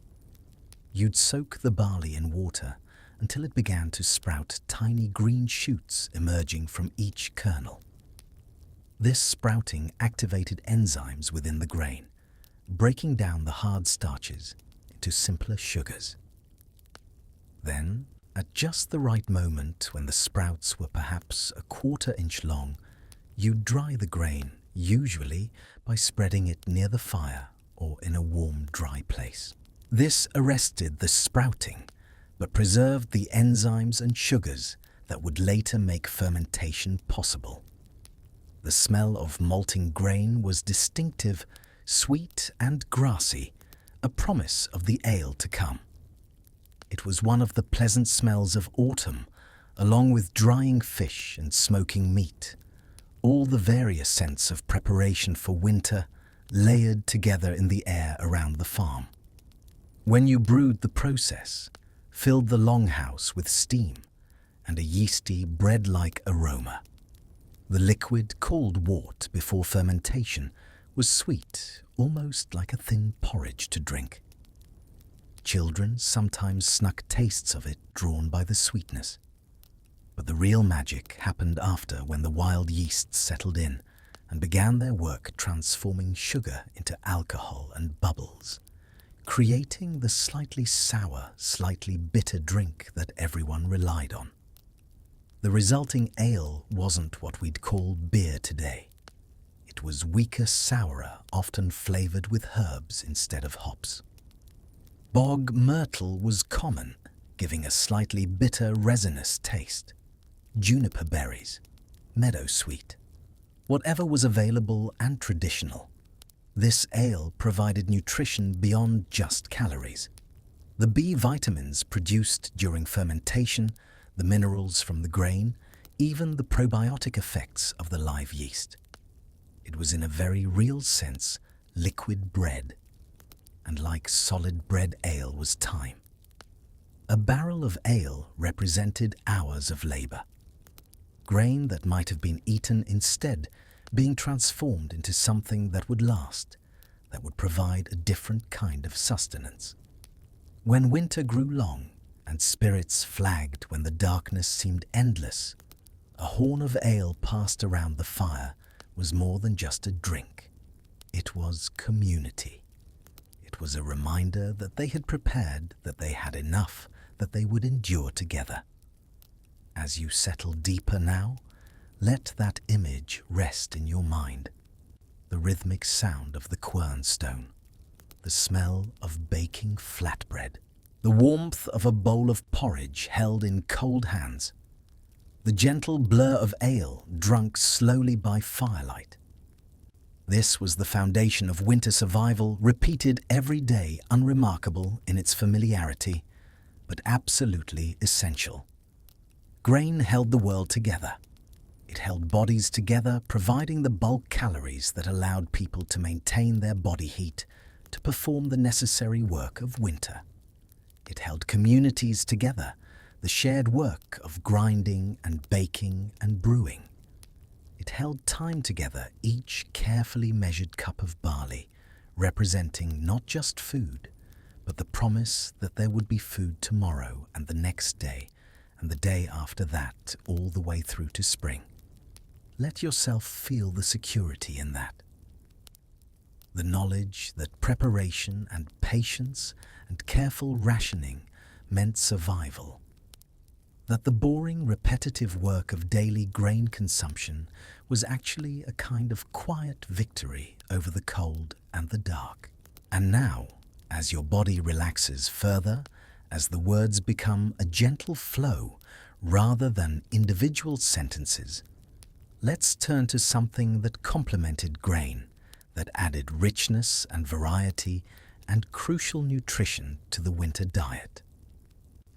You'd soak the barley in water until it began to sprout tiny green shoots emerging from each kernel. This sprouting activated enzymes within the grain, breaking down the hard starches into simpler sugars. Then, At just the right moment, when the sprouts were perhaps a quarter-inch long, you'd dry the grain, usually by spreading it near the fire or in a warm, dry place. This arrested the sprouting, but preserved the enzymes and sugars that would later make fermentation possible. The smell of malting grain was distinctive, sweet and grassy, a promise of the ale to come. It was one of the pleasant smells of autumn, along with drying fish and smoking meat, all the various scents of preparation for winter layered together in the air around the farm. When you brewed the process, filled the longhouse with steam and a yeasty, bread-like aroma. The liquid, called wort before fermentation, was sweet, almost like a thin porridge to drink. Children sometimes snuck tastes of it drawn by the sweetness. But the real magic happened after, when the wild yeasts settled in and began their work transforming sugar into alcohol and bubbles, creating the slightly sour, slightly bitter drink that everyone relied on. The resulting ale wasn't what we'd call beer today. It was weaker, sourer, often flavoured with herbs instead of hops. Bog myrtle was common, giving a slightly bitter, resinous taste. Juniper berries, meadow sweet. Whatever was available and traditional, this ale provided nutrition beyond just calories. The B vitamins produced during fermentation, the minerals from the grain, even the probiotic effects of the live yeast. It was in a very real sense liquid bread, and like solid bread, ale was time. A barrel of ale represented hours of labour. Grain that might have been eaten instead being transformed into something that would last, that would provide a different kind of sustenance. When winter grew long and spirits flagged when the darkness seemed endless, a horn of ale passed around the fire was more than just a drink. It was community. It was a reminder that they had prepared, that they had enough, that they would endure together. As you settle deeper now, let that image rest in your mind. The rhythmic sound of the quern stone, the smell of baking flatbread, the warmth of a bowl of porridge held in cold hands, the gentle blur of ale drunk slowly by firelight. This was the foundation of winter survival, repeated every day, unremarkable in its familiarity, but absolutely essential. Grain held the world together. It held bodies together, providing the bulk calories that allowed people to maintain their body heat, to perform the necessary work of winter. It held communities together, the shared work of grinding and baking and brewing. It held time together, each carefully measured cup of barley, representing not just food, but the promise that there would be food tomorrow and the next day, and the day after that, all the way through to spring. Let yourself feel the security in that. The knowledge that preparation and patience and careful rationing meant survival. That the boring, repetitive work of daily grain consumption was actually a kind of quiet victory over the cold and the dark. And now, as your body relaxes further, as the words become a gentle flow rather than individual sentences, let's turn to something that complemented grain, that added richness and variety and crucial nutrition to the winter diet.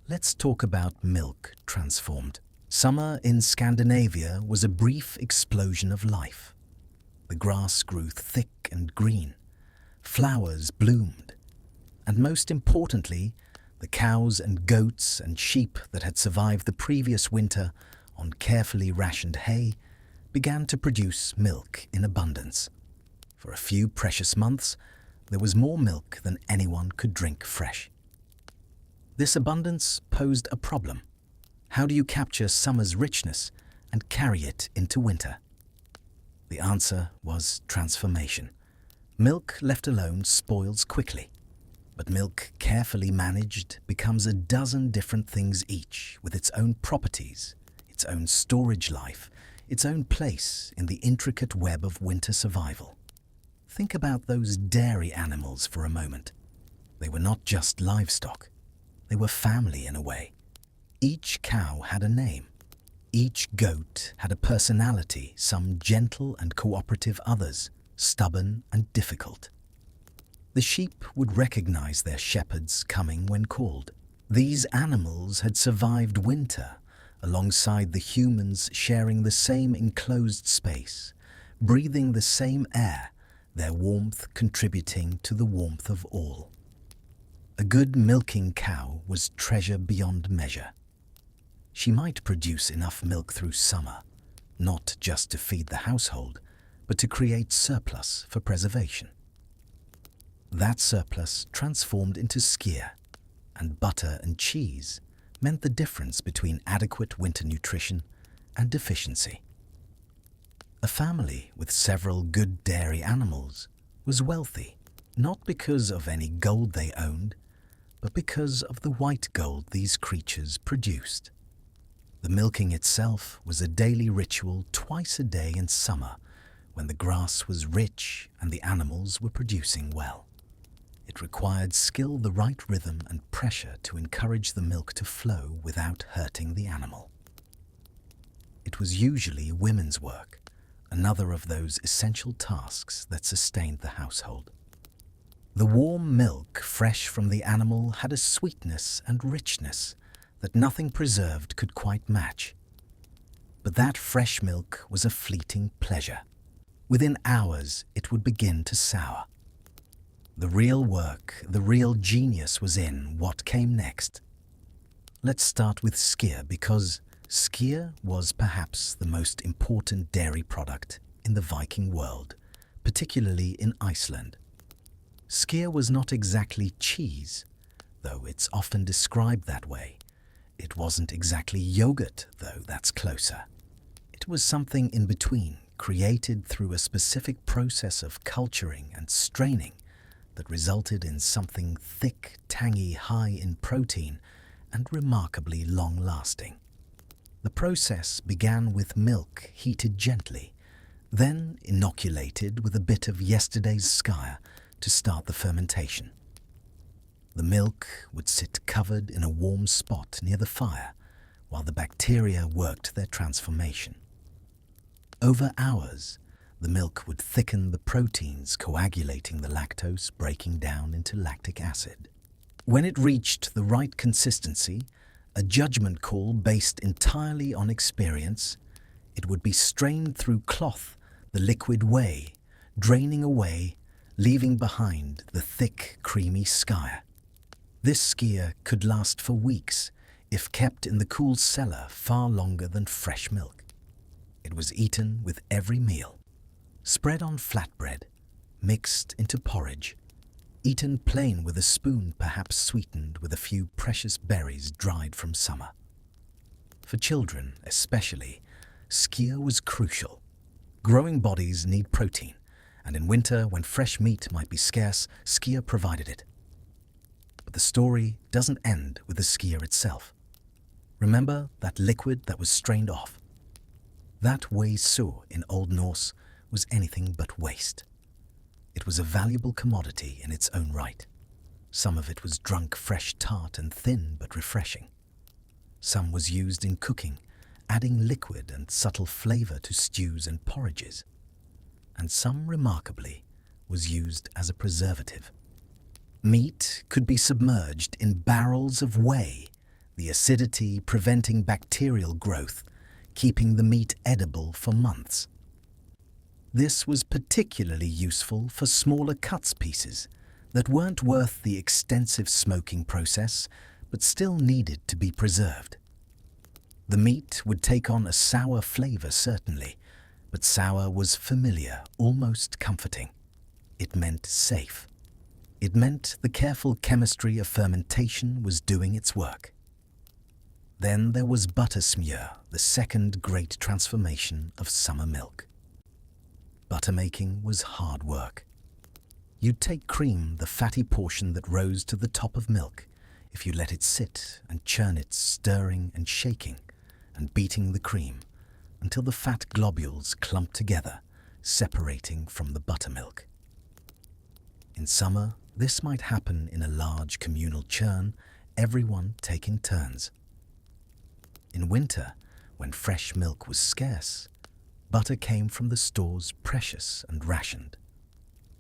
Let's talk about milk transformed. Summer in Scandinavia was a brief explosion of life. The grass grew thick and green, flowers bloomed, and most importantly, the cows and goats and sheep that had survived the previous winter on carefully rationed hay began to produce milk in abundance. For a few precious months, there was more milk than anyone could drink fresh. This abundance posed a problem. How do you capture summer's richness and carry it into winter? The answer was transformation. Milk left alone spoils quickly. But milk carefully managed becomes a dozen different things each, with its own properties, its own storage life, its own place in the intricate web of winter survival. Think about those dairy animals for a moment. They were not just livestock. They were family in a way. Each cow had a name. Each goat had a personality, some gentle and cooperative, others stubborn and difficult. The sheep would recognize their shepherds coming when called. These animals had survived winter alongside the humans, sharing the same enclosed space, breathing the same air, their warmth contributing to the warmth of all. A good milking cow was treasure beyond measure. She might produce enough milk through summer, not just to feed the household, but to create surplus for preservation. That surplus transformed into skyr, and butter and cheese meant the difference between adequate winter nutrition and deficiency. A family with several good dairy animals was wealthy, not because of any gold they owned, but because of the white gold these creatures produced. The milking itself was a daily ritual twice a day in summer, when the grass was rich and the animals were producing well. It required skill, the right rhythm and pressure to encourage the milk to flow without hurting the animal. It was usually women's work, another of those essential tasks that sustained the household. The warm milk fresh from the animal had a sweetness and richness that nothing preserved could quite match. But that fresh milk was a fleeting pleasure. Within hours, it would begin to sour. The real work, the real genius was in what came next. Let's start with skyr, because skyr was perhaps the most important dairy product in the Viking world, particularly in Iceland. Skyr was not exactly cheese, though it's often described that way. It wasn't exactly yogurt, though that's closer. It was something in between, created through a specific process of culturing and straining that resulted in something thick, tangy, high in protein, and remarkably long-lasting. The process began with milk heated gently, then inoculated with a bit of yesterday's skyr to start the fermentation. The milk would sit covered in a warm spot near the fire while the bacteria worked their transformation. Over hours, the milk would thicken the proteins, coagulating the lactose, breaking down into lactic acid. When it reached the right consistency, a judgment call based entirely on experience, it would be strained through cloth, the liquid whey, draining away, leaving behind the thick, creamy skyr. This skyr could last for weeks if kept in the cool cellar, far longer than fresh milk. It was eaten with every meal. Spread on flatbread, mixed into porridge, eaten plain with a spoon, perhaps sweetened with a few precious berries dried from summer. For children especially, skyr was crucial. Growing bodies need protein, and in winter, when fresh meat might be scarce, skyr provided it. But the story doesn't end with the skyr itself. Remember that liquid that was strained off? That whey in Old Norse was anything but waste. It was a valuable commodity in its own right. Some of it was drunk fresh, tart and thin but refreshing. Some was used in cooking, adding liquid and subtle flavor to stews and porridges. And some, remarkably, was used as a preservative. Meat could be submerged in barrels of whey, the acidity preventing bacterial growth, keeping the meat edible for months. This was particularly useful for smaller cuts pieces that weren't worth the extensive smoking process but still needed to be preserved. The meat would take on a sour flavor, certainly, but sour was familiar, almost comforting. It meant safe. It meant the careful chemistry of fermentation was doing its work. Then there was buttersmjör, the second great transformation of summer milk. Butter making was hard work. You'd take cream, the fatty portion that rose to the top of milk, if you let it sit and churn it, stirring and shaking and beating the cream until the fat globules clumped together, separating from the buttermilk. In summer, this might happen in a large communal churn, everyone taking turns. In winter, when fresh milk was scarce, butter came from the stores precious and rationed.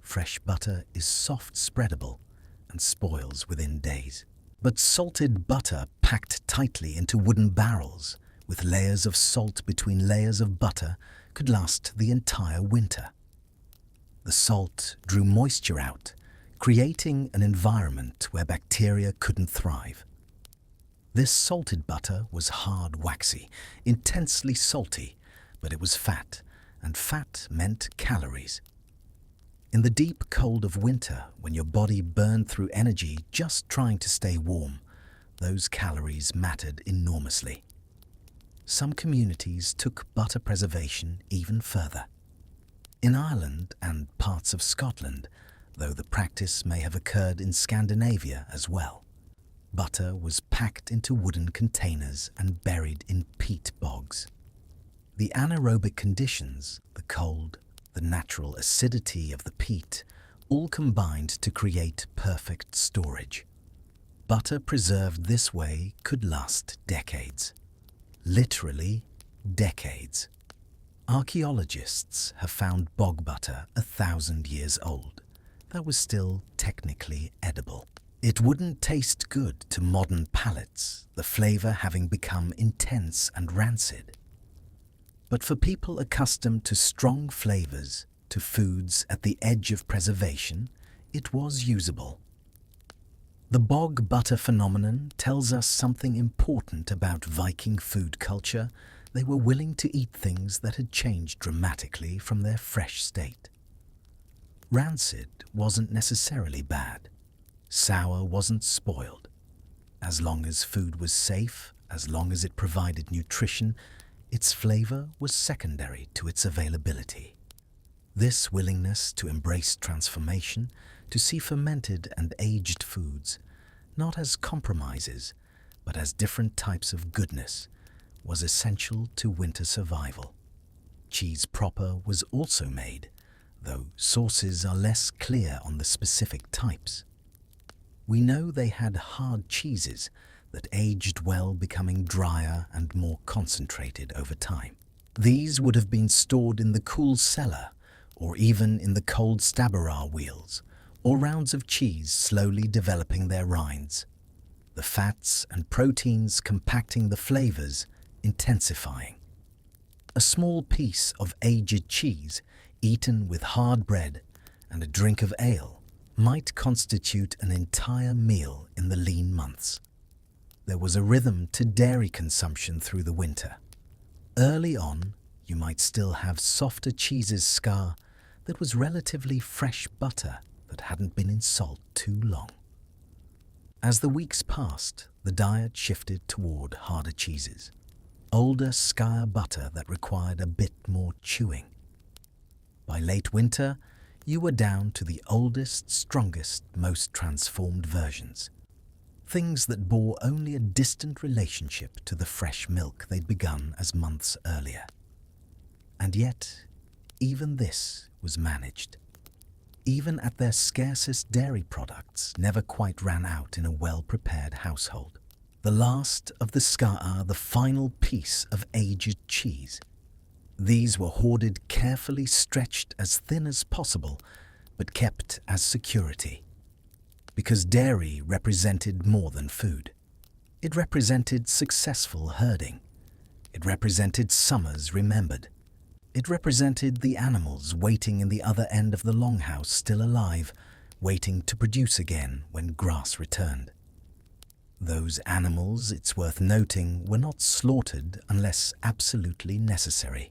Fresh butter is soft spreadable and spoils within days. But salted butter packed tightly into wooden barrels with layers of salt between layers of butter could last the entire winter. The salt drew moisture out, creating an environment where bacteria couldn't thrive. This salted butter was hard, waxy, intensely salty, but it was fat, and fat meant calories. In the deep cold of winter, when your body burned through energy just trying to stay warm, those calories mattered enormously. Some communities took butter preservation even further. In Ireland and parts of Scotland, though the practice may have occurred in Scandinavia as well, butter was packed into wooden containers and buried in peat bogs. The anaerobic conditions, the cold, the natural acidity of the peat, all combined to create perfect storage. Butter preserved this way could last decades. Literally decades. Archaeologists have found bog butter 1,000 years old that was still technically edible. It wouldn't taste good to modern palates, the flavor having become intense and rancid. But for people accustomed to strong flavors, to foods at the edge of preservation, it was usable. The bog butter phenomenon tells us something important about Viking food culture. They were willing to eat things that had changed dramatically from their fresh state. Rancid wasn't necessarily bad. Sour wasn't spoiled. As long as food was safe, as long as it provided nutrition, its flavor was secondary to its availability. This willingness to embrace transformation, to see fermented and aged foods, not as compromises, but as different types of goodness, was essential to winter survival. Cheese proper was also made, though sources are less clear on the specific types. We know they had hard cheeses that aged well, becoming drier and more concentrated over time. These would have been stored in the cool cellar, or even in the cold stabburar wheels, or rounds of cheese slowly developing their rinds. The fats and proteins compacting the flavors, intensifying. A small piece of aged cheese, eaten with hard bread and a drink of ale, might constitute an entire meal in the lean months. There was a rhythm to dairy consumption through the winter. Early on, you might still have softer cheeses skyr that was relatively fresh butter that hadn't been in salt too long. As the weeks passed, the diet shifted toward harder cheeses, older skyr butter that required a bit more chewing. By late winter, you were down to the oldest, strongest, most transformed versions. Things that bore only a distant relationship to the fresh milk they'd begun as months earlier. And yet, even this was managed. Even at their scarcest, dairy products never quite ran out in a well-prepared household. The last of the skyr, the final piece of aged cheese. These were hoarded, carefully stretched as thin as possible, but kept as security. Because dairy represented more than food. It represented successful herding. It represented summers remembered. It represented the animals waiting in the other end of the longhouse, still alive, waiting to produce again when grass returned. Those animals, it's worth noting, were not slaughtered unless absolutely necessary.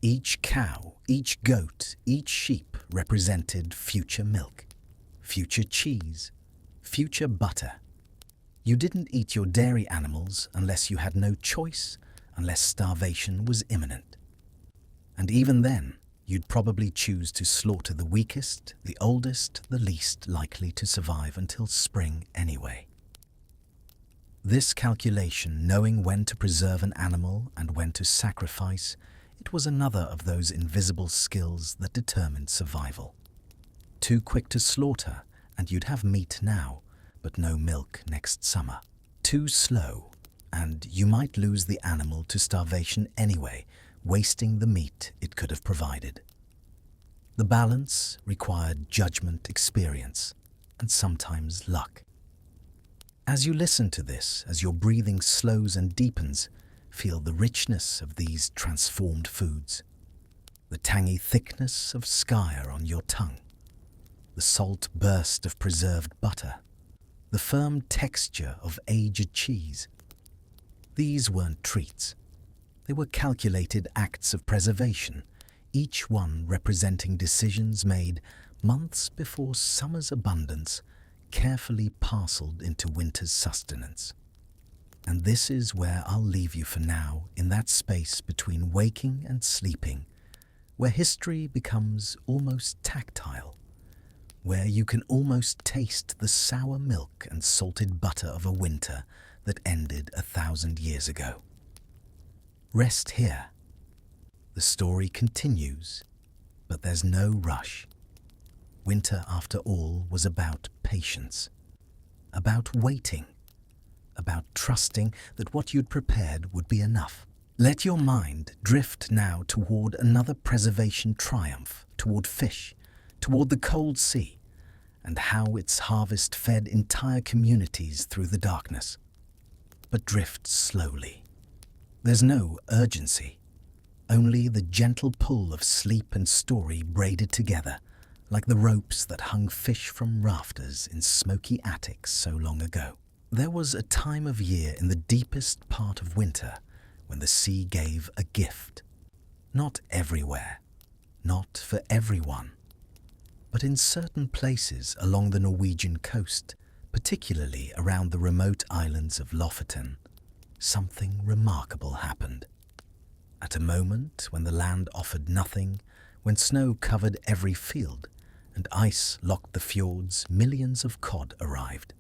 Each cow, each goat, each sheep represented future milk, future cheese, future butter. You didn't eat your dairy animals unless you had no choice, unless starvation was imminent. And even then, you'd probably choose to slaughter the weakest, the oldest, the least likely to survive until spring anyway. This calculation, knowing when to preserve an animal and when to sacrifice, it was another of those invisible skills that determined survival. Too quick to slaughter, and you'd have meat now, but no milk next summer. Too slow, and you might lose the animal to starvation anyway, wasting the meat it could have provided. The balance required judgment, experience, and sometimes luck. As you listen to this, as your breathing slows and deepens, feel the richness of these transformed foods, the tangy thickness of skyr on your tongue, the salt burst of preserved butter, the firm texture of aged cheese. These weren't treats. They were calculated acts of preservation, each one representing decisions made months before summer's abundance carefully parceled into winter's sustenance. And this is where I'll leave you for now, in that space between waking and sleeping, where history becomes almost tactile, where you can almost taste the sour milk and salted butter of a winter that ended 1,000 years ago. Rest here. The story continues, but there's no rush. Winter, after all, was about patience, about waiting, about trusting that what you'd prepared would be enough. Let your mind drift now toward another preservation triumph, toward fish, toward the cold sea, and how its harvest fed entire communities through the darkness. But drift slowly. There's no urgency, only the gentle pull of sleep and story braided together, like the ropes that hung fish from rafters in smoky attics so long ago. There was a time of year in the deepest part of winter when the sea gave a gift. Not everywhere, not for everyone, but in certain places along the Norwegian coast, particularly around the remote islands of Lofoten, something remarkable happened. At a moment when the land offered nothing, when snow covered every field and ice locked the fjords, millions of cod arrived.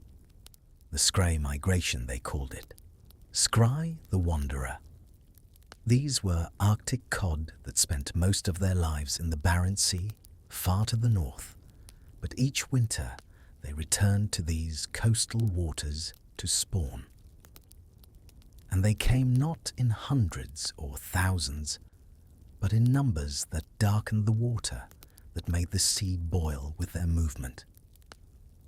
The skyr migration, they called it. Skyr the wanderer. These were Arctic cod that spent most of their lives in the Barents Sea, far to the north, but each winter they returned to these coastal waters to spawn. And they came not in hundreds or thousands, but in numbers that darkened the water, that made the sea boil with their movement.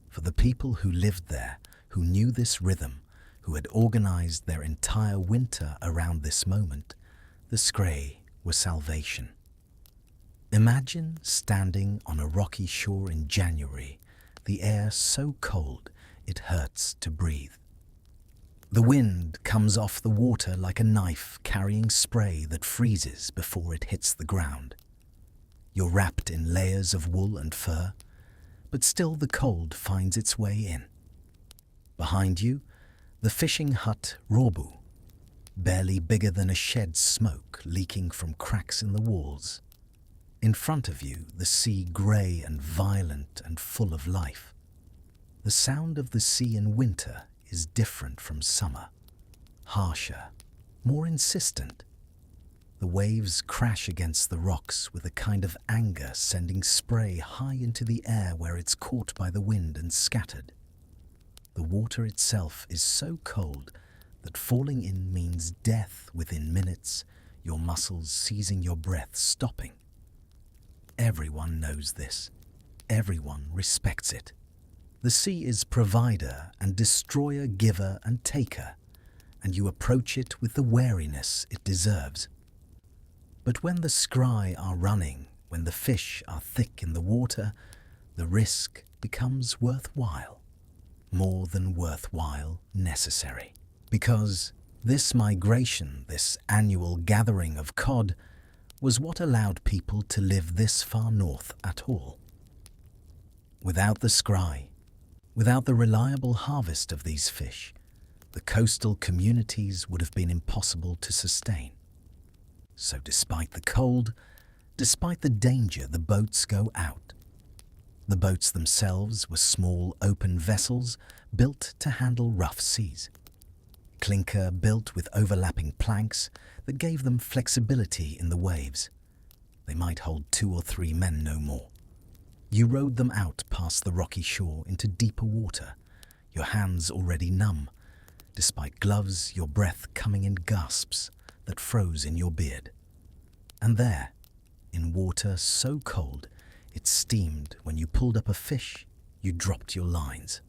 For the people who lived there, who knew this rhythm, who had organized their entire winter around this moment, the skyr was salvation. Imagine standing on a rocky shore in January, the air so cold it hurts to breathe. The wind comes off the water like a knife carrying spray that freezes before it hits the ground. You're wrapped in layers of wool and fur, but still the cold finds its way in. Behind you, the fishing hut Råbu, barely bigger than a shed, smoke leaking from cracks in the walls. In front of you, the sea grey and violent and full of life. The sound of the sea in winter is different from summer, harsher, more insistent. The waves crash against the rocks with a kind of anger, sending spray high into the air where it's caught by the wind and scattered. The water itself is so cold that falling in means death within minutes, your muscles seizing your breath, stopping. Everyone knows this. Everyone respects it. The sea is provider and destroyer, giver and taker, and you approach it with the wariness it deserves. But when the skyr are running, when the fish are thick in the water, the risk becomes worthwhile. More than worthwhile, necessary. Because this migration, this annual gathering of cod, was what allowed people to live this far north at all. Without the skyr, without the reliable harvest of these fish, the coastal communities would have been impossible to sustain. So despite the cold, Despite the danger, the boats go out. The boats themselves were small open vessels built to handle rough seas. Clinker built with overlapping planks that gave them flexibility in the waves. They might hold 2 or 3 men, no more. You rowed them out past the rocky shore into deeper water, your hands already numb. Despite gloves, your breath coming in gasps that froze in your beard. And there, in water so cold it steamed when you pulled up a fish, you dropped your lines.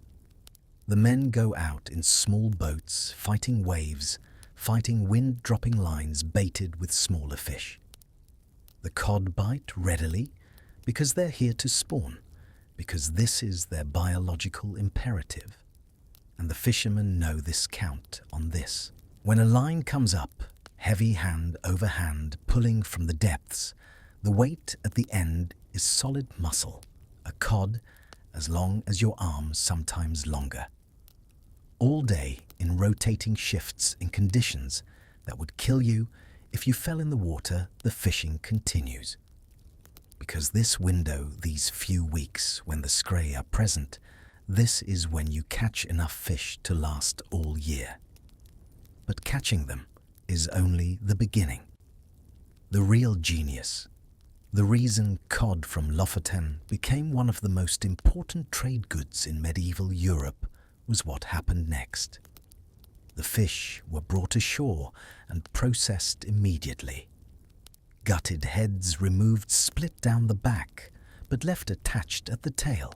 The men go out in small boats, fighting waves, fighting wind-dropping lines baited with smaller fish. The cod bite readily because they're here to spawn, because this is their biological imperative. And the fishermen know this count on this. When a line comes up, heavy hand over hand, pulling from the depths, the weight at the end is solid muscle, a cod as long as your arm, sometimes longer. All day in rotating shifts in conditions that would kill you if you fell in the water, the fishing continues. Because this window, these few weeks when the skyr are present, this is when you catch enough fish to last all year. But catching them is only the beginning. The real genius, the reason cod from Lofoten became one of the most important trade goods in medieval Europe, was what happened next. The fish were brought ashore and processed immediately. Gutted heads removed split down the back, but left attached at the tail.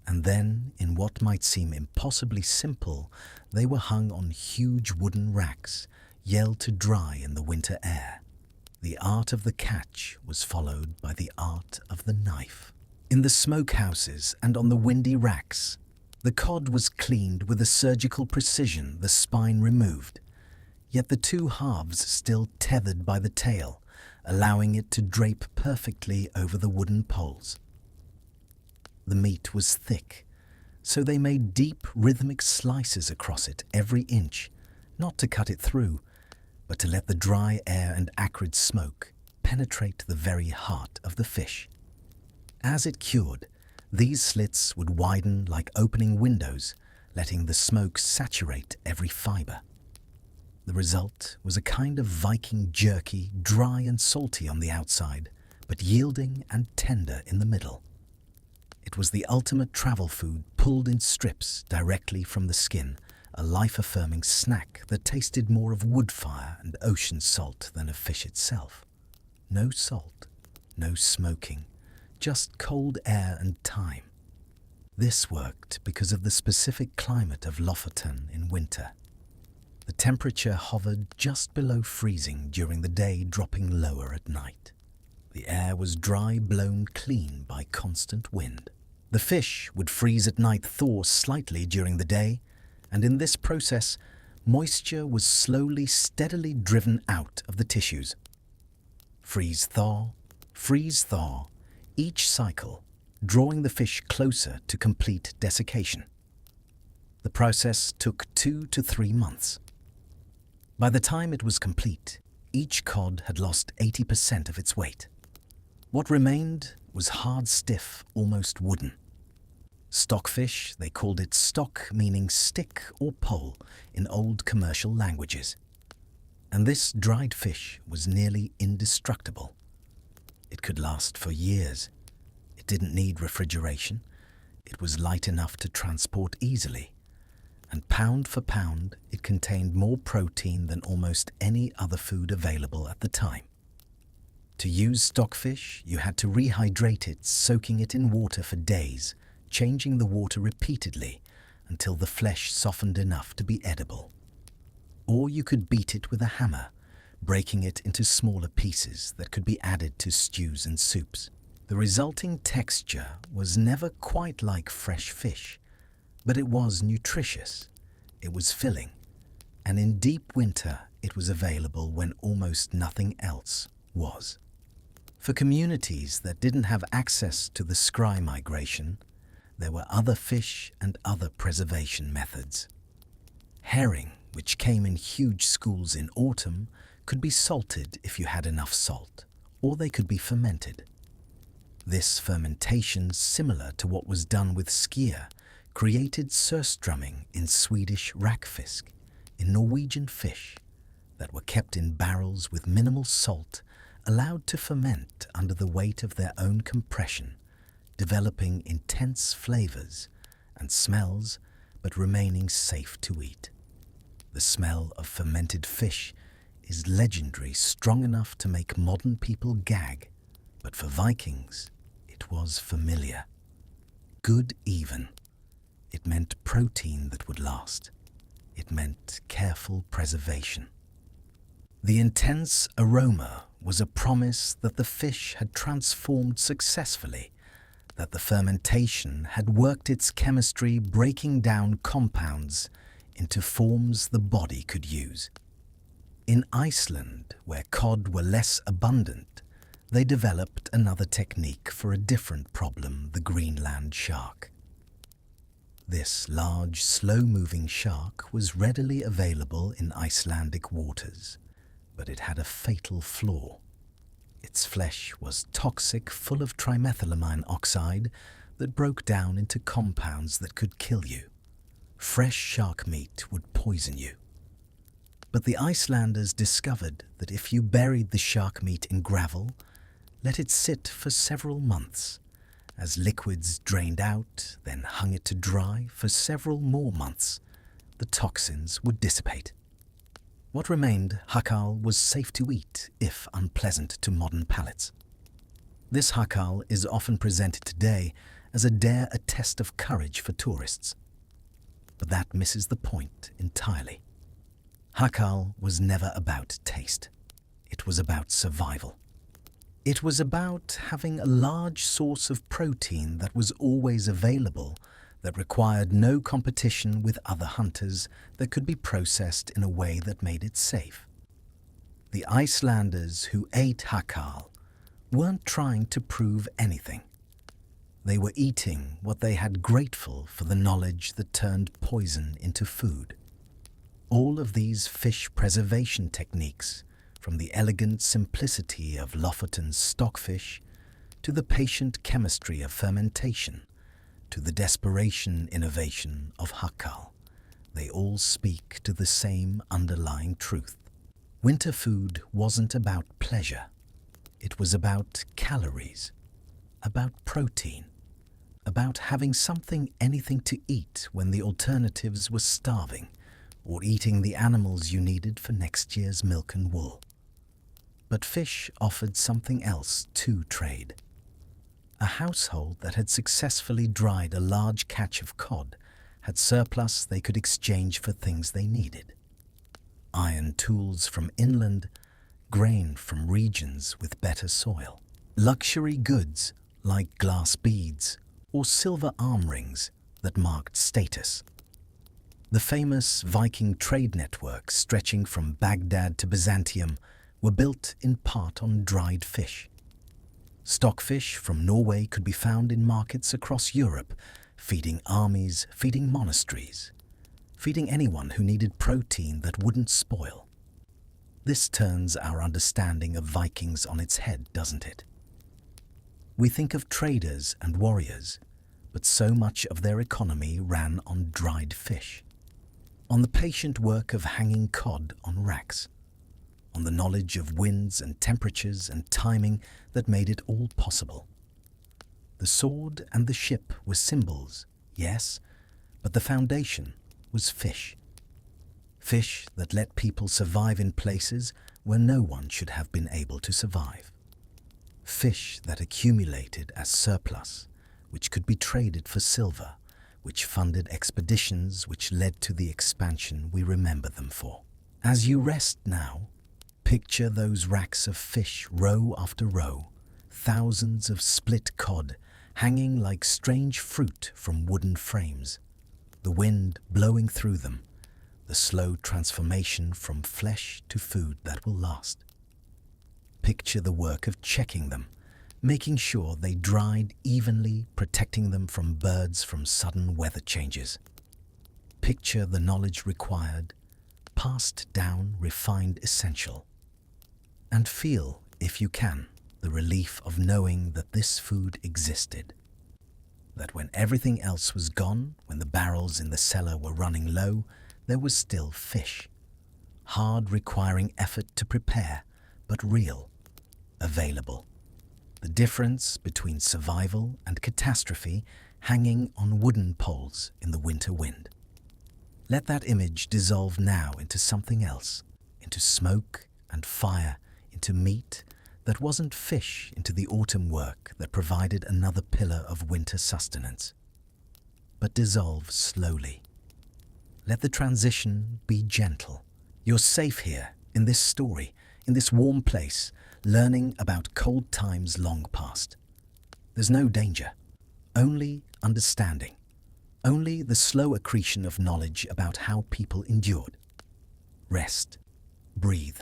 And then, in what might seem impossibly simple, they were hung on huge wooden racks, yelled to dry in the winter air. The art of the catch was followed by the art of the knife. In the smokehouses and on the windy racks, the cod was cleaned with a surgical precision, the spine removed, yet the 2 halves still tethered by the tail, allowing it to drape perfectly over the wooden poles. The meat was thick, so they made deep, rhythmic slices across it every inch, not to cut it through, but to let the dry air and acrid smoke penetrate the very heart of the fish. As it cured, these slits would widen like opening windows, letting the smoke saturate every fibre. The result was a kind of Viking jerky, dry and salty on the outside, but yielding and tender in the middle. It was the ultimate travel food, pulled in strips directly from the skin, a life-affirming snack that tasted more of wood fire and ocean salt than of fish itself. No salt, no smoking, just cold air and time. This worked because of the specific climate of Lofoten in winter. The temperature hovered just below freezing during the day, dropping lower at night. The air was dry, blown clean by constant wind. The fish would freeze at night, thaw slightly during the day, and in this process, moisture was slowly, steadily driven out of the tissues. Freeze-thaw, each cycle drawing the fish closer to complete desiccation. The process took 2 to 3 months. By the time it was complete, each cod had lost 80% of its weight. What remained was hard, stiff, almost wooden. Stockfish, they called it stock, meaning stick or pole in old commercial languages. And this dried fish was nearly indestructible. It could last for years. It didn't need refrigeration. It was light enough to transport easily. And pound for pound, it contained more protein than almost any other food available at the time. To use stockfish, you had to rehydrate it, soaking it in water for days, changing the water repeatedly until the flesh softened enough to be edible. Or you could beat it with a hammer, breaking it into smaller pieces that could be added to stews and soups. The resulting texture was never quite like fresh fish, but it was nutritious, it was filling, and in deep winter it was available when almost nothing else was. For communities that didn't have access to the skyr migration, there were other fish and other preservation methods. Herring, which came in huge schools in autumn, could be salted if you had enough salt, or they could be fermented. This fermentation, similar to what was done with skyr, created surströmming in Swedish rackfisk, in Norwegian fish, that were kept in barrels with minimal salt, allowed to ferment under the weight of their own compression, developing intense flavors and smells, but remaining safe to eat. The smell of fermented fish is legendary, strong enough to make modern people gag, but for Vikings, it was familiar. Good even. It meant protein that would last. It meant careful preservation. The intense aroma was a promise that the fish had transformed successfully, that the fermentation had worked its chemistry, breaking down compounds into forms the body could use. In Iceland, where cod were less abundant, they developed another technique for a different problem, the Greenland shark. This large, slow-moving shark was readily available in Icelandic waters, but it had a fatal flaw. Its flesh was toxic, full of trimethylamine oxide that broke down into compounds that could kill you. Fresh shark meat would poison you. But the Icelanders discovered that if you buried the shark meat in gravel, let it sit for several months, as liquids drained out, then hung it to dry for several more months, the toxins would dissipate. What remained, hakal, was safe to eat, if unpleasant to modern palates. This hakal is often presented today as a test of courage for tourists. But that misses the point entirely. Hakal was never about taste. It was about survival. It was about having a large source of protein that was always available, that required no competition with other hunters, that could be processed in a way that made it safe. The Icelanders who ate hakal weren't trying to prove anything. They were eating what they had, grateful for the knowledge that turned poison into food. All of these fish preservation techniques, from the elegant simplicity of Lofoten's stockfish to the patient chemistry of fermentation, to the desperation innovation of hakal, they all speak to the same underlying truth. Winter food wasn't about pleasure. It was about calories, about protein, about having anything to eat when the alternatives were starving, or eating the animals you needed for next year's milk and wool. But fish offered something else to trade. A household that had successfully dried a large catch of cod had surplus they could exchange for things they needed. Iron tools from inland, grain from regions with better soil, luxury goods like glass beads or silver arm rings that marked status. The famous Viking trade networks stretching from Baghdad to Byzantium were built in part on dried fish. Stockfish from Norway could be found in markets across Europe, feeding armies, feeding monasteries, feeding anyone who needed protein that wouldn't spoil. This turns our understanding of Vikings on its head, doesn't it? We think of traders and warriors, but so much of their economy ran on dried fish, on the patient work of hanging cod on racks, on the knowledge of winds and temperatures and timing that made it all possible. The sword and the ship were symbols, yes, but the foundation was fish. Fish that let people survive in places where no one should have been able to survive. Fish that accumulated as surplus, which could be traded for silver, which funded expeditions which led to the expansion we remember them for. As you rest now, picture those racks of fish, row after row, thousands of split cod hanging like strange fruit from wooden frames, the wind blowing through them, the slow transformation from flesh to food that will last. Picture the work of checking them, making sure they dried evenly, protecting them from birds, from sudden weather changes. Picture the knowledge required, passed down, refined, essential. And feel, if you can, the relief of knowing that this food existed. That when everything else was gone, when the barrels in the cellar were running low, there was still fish. Hard, requiring effort to prepare, but real, available. The difference between survival and catastrophe hanging on wooden poles in the winter wind. Let that image dissolve now into something else, into smoke and fire, into meat that wasn't fish, into the autumn work that provided another pillar of winter sustenance. But dissolve slowly. Let the transition be gentle. You're safe here, in this story, in this warm place, learning about cold times long past. There's no danger, only understanding, only the slow accretion of knowledge about how people endured. Rest, breathe.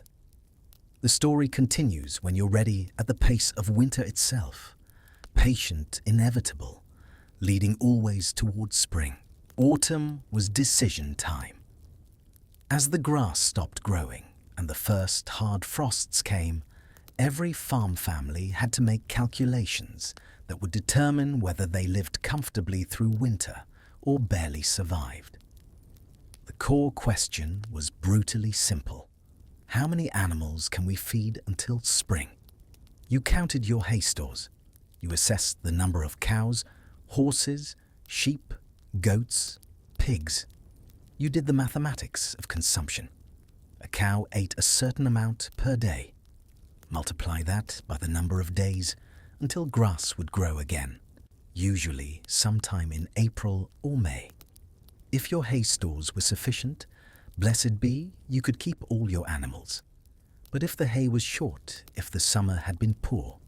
The story continues when you're ready, at the pace of winter itself, patient, inevitable, leading always towards spring. Autumn was decision time. As the grass stopped growing and the first hard frosts came, every farm family had to make calculations that would determine whether they lived comfortably through winter or barely survived. The core question was brutally simple. How many animals can we feed until spring? You counted your hay stores. You assessed the number of cows, horses, sheep, goats, pigs. You did the mathematics of consumption. A cow ate a certain amount per day. Multiply that by the number of days until grass would grow again, usually sometime in April or May. If your hay stores were sufficient, blessed be, you could keep all your animals. But if the hay was short, if the summer had been poor,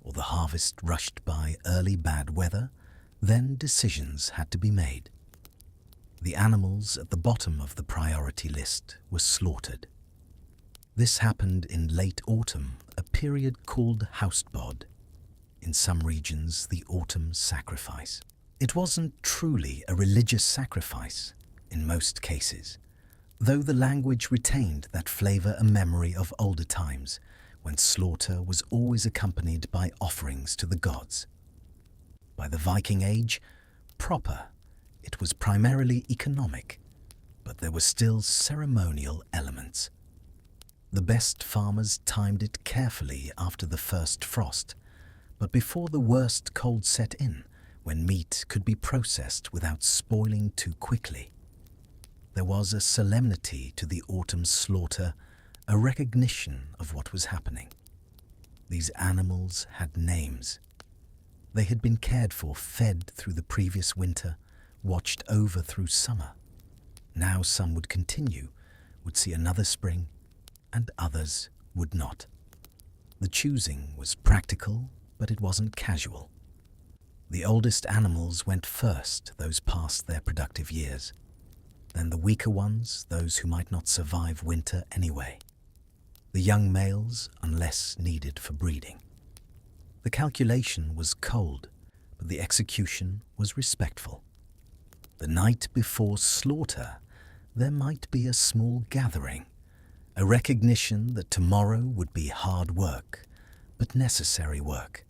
or the harvest rushed by early bad weather, then decisions had to be made. The animals at the bottom of the priority list were slaughtered. This happened in late autumn, a period called haustbod. In some regions, the autumn sacrifice. It wasn't truly a religious sacrifice, in most cases, though the language retained that flavor and memory of older times, when slaughter was always accompanied by offerings to the gods. By the Viking Age, proper, it was primarily economic, but there were still ceremonial elements. The best farmers timed it carefully after the first frost, but before the worst cold set in, when meat could be processed without spoiling too quickly. There was a solemnity to the autumn slaughter, a recognition of what was happening. These animals had names. They had been cared for, fed through the previous winter, watched over through summer. Now some would continue, would see another spring, and others would not. The choosing was practical, but it wasn't casual. The oldest animals went first, those past their productive years. Then the weaker ones, those who might not survive winter anyway. The young males, unless needed for breeding. The calculation was cold, but the execution was respectful. The night before slaughter, there might be a small gathering, a recognition that tomorrow would be hard work, but necessary work.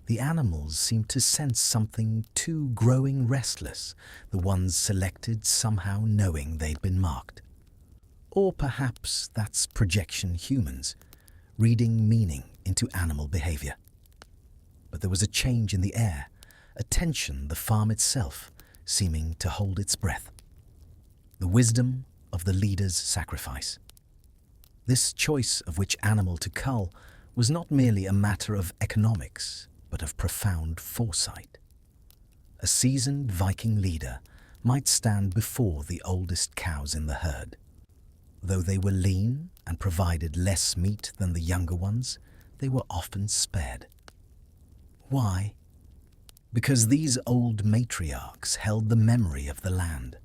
The animals seemed to sense something too growing restless, the ones selected somehow knowing they'd been marked. Or perhaps that's projection humans, reading meaning into animal behavior. But there was a change in the air, a tension, the farm itself seeming to hold its breath. The wisdom of the leader's sacrifice. This choice of which animal to cull was not merely a matter of economics, but of profound foresight. A seasoned Viking leader might stand before the oldest cows in the herd. Though they were lean and provided less meat than the younger ones, they were often spared. Why? Because these old matriarchs held the memory of the land.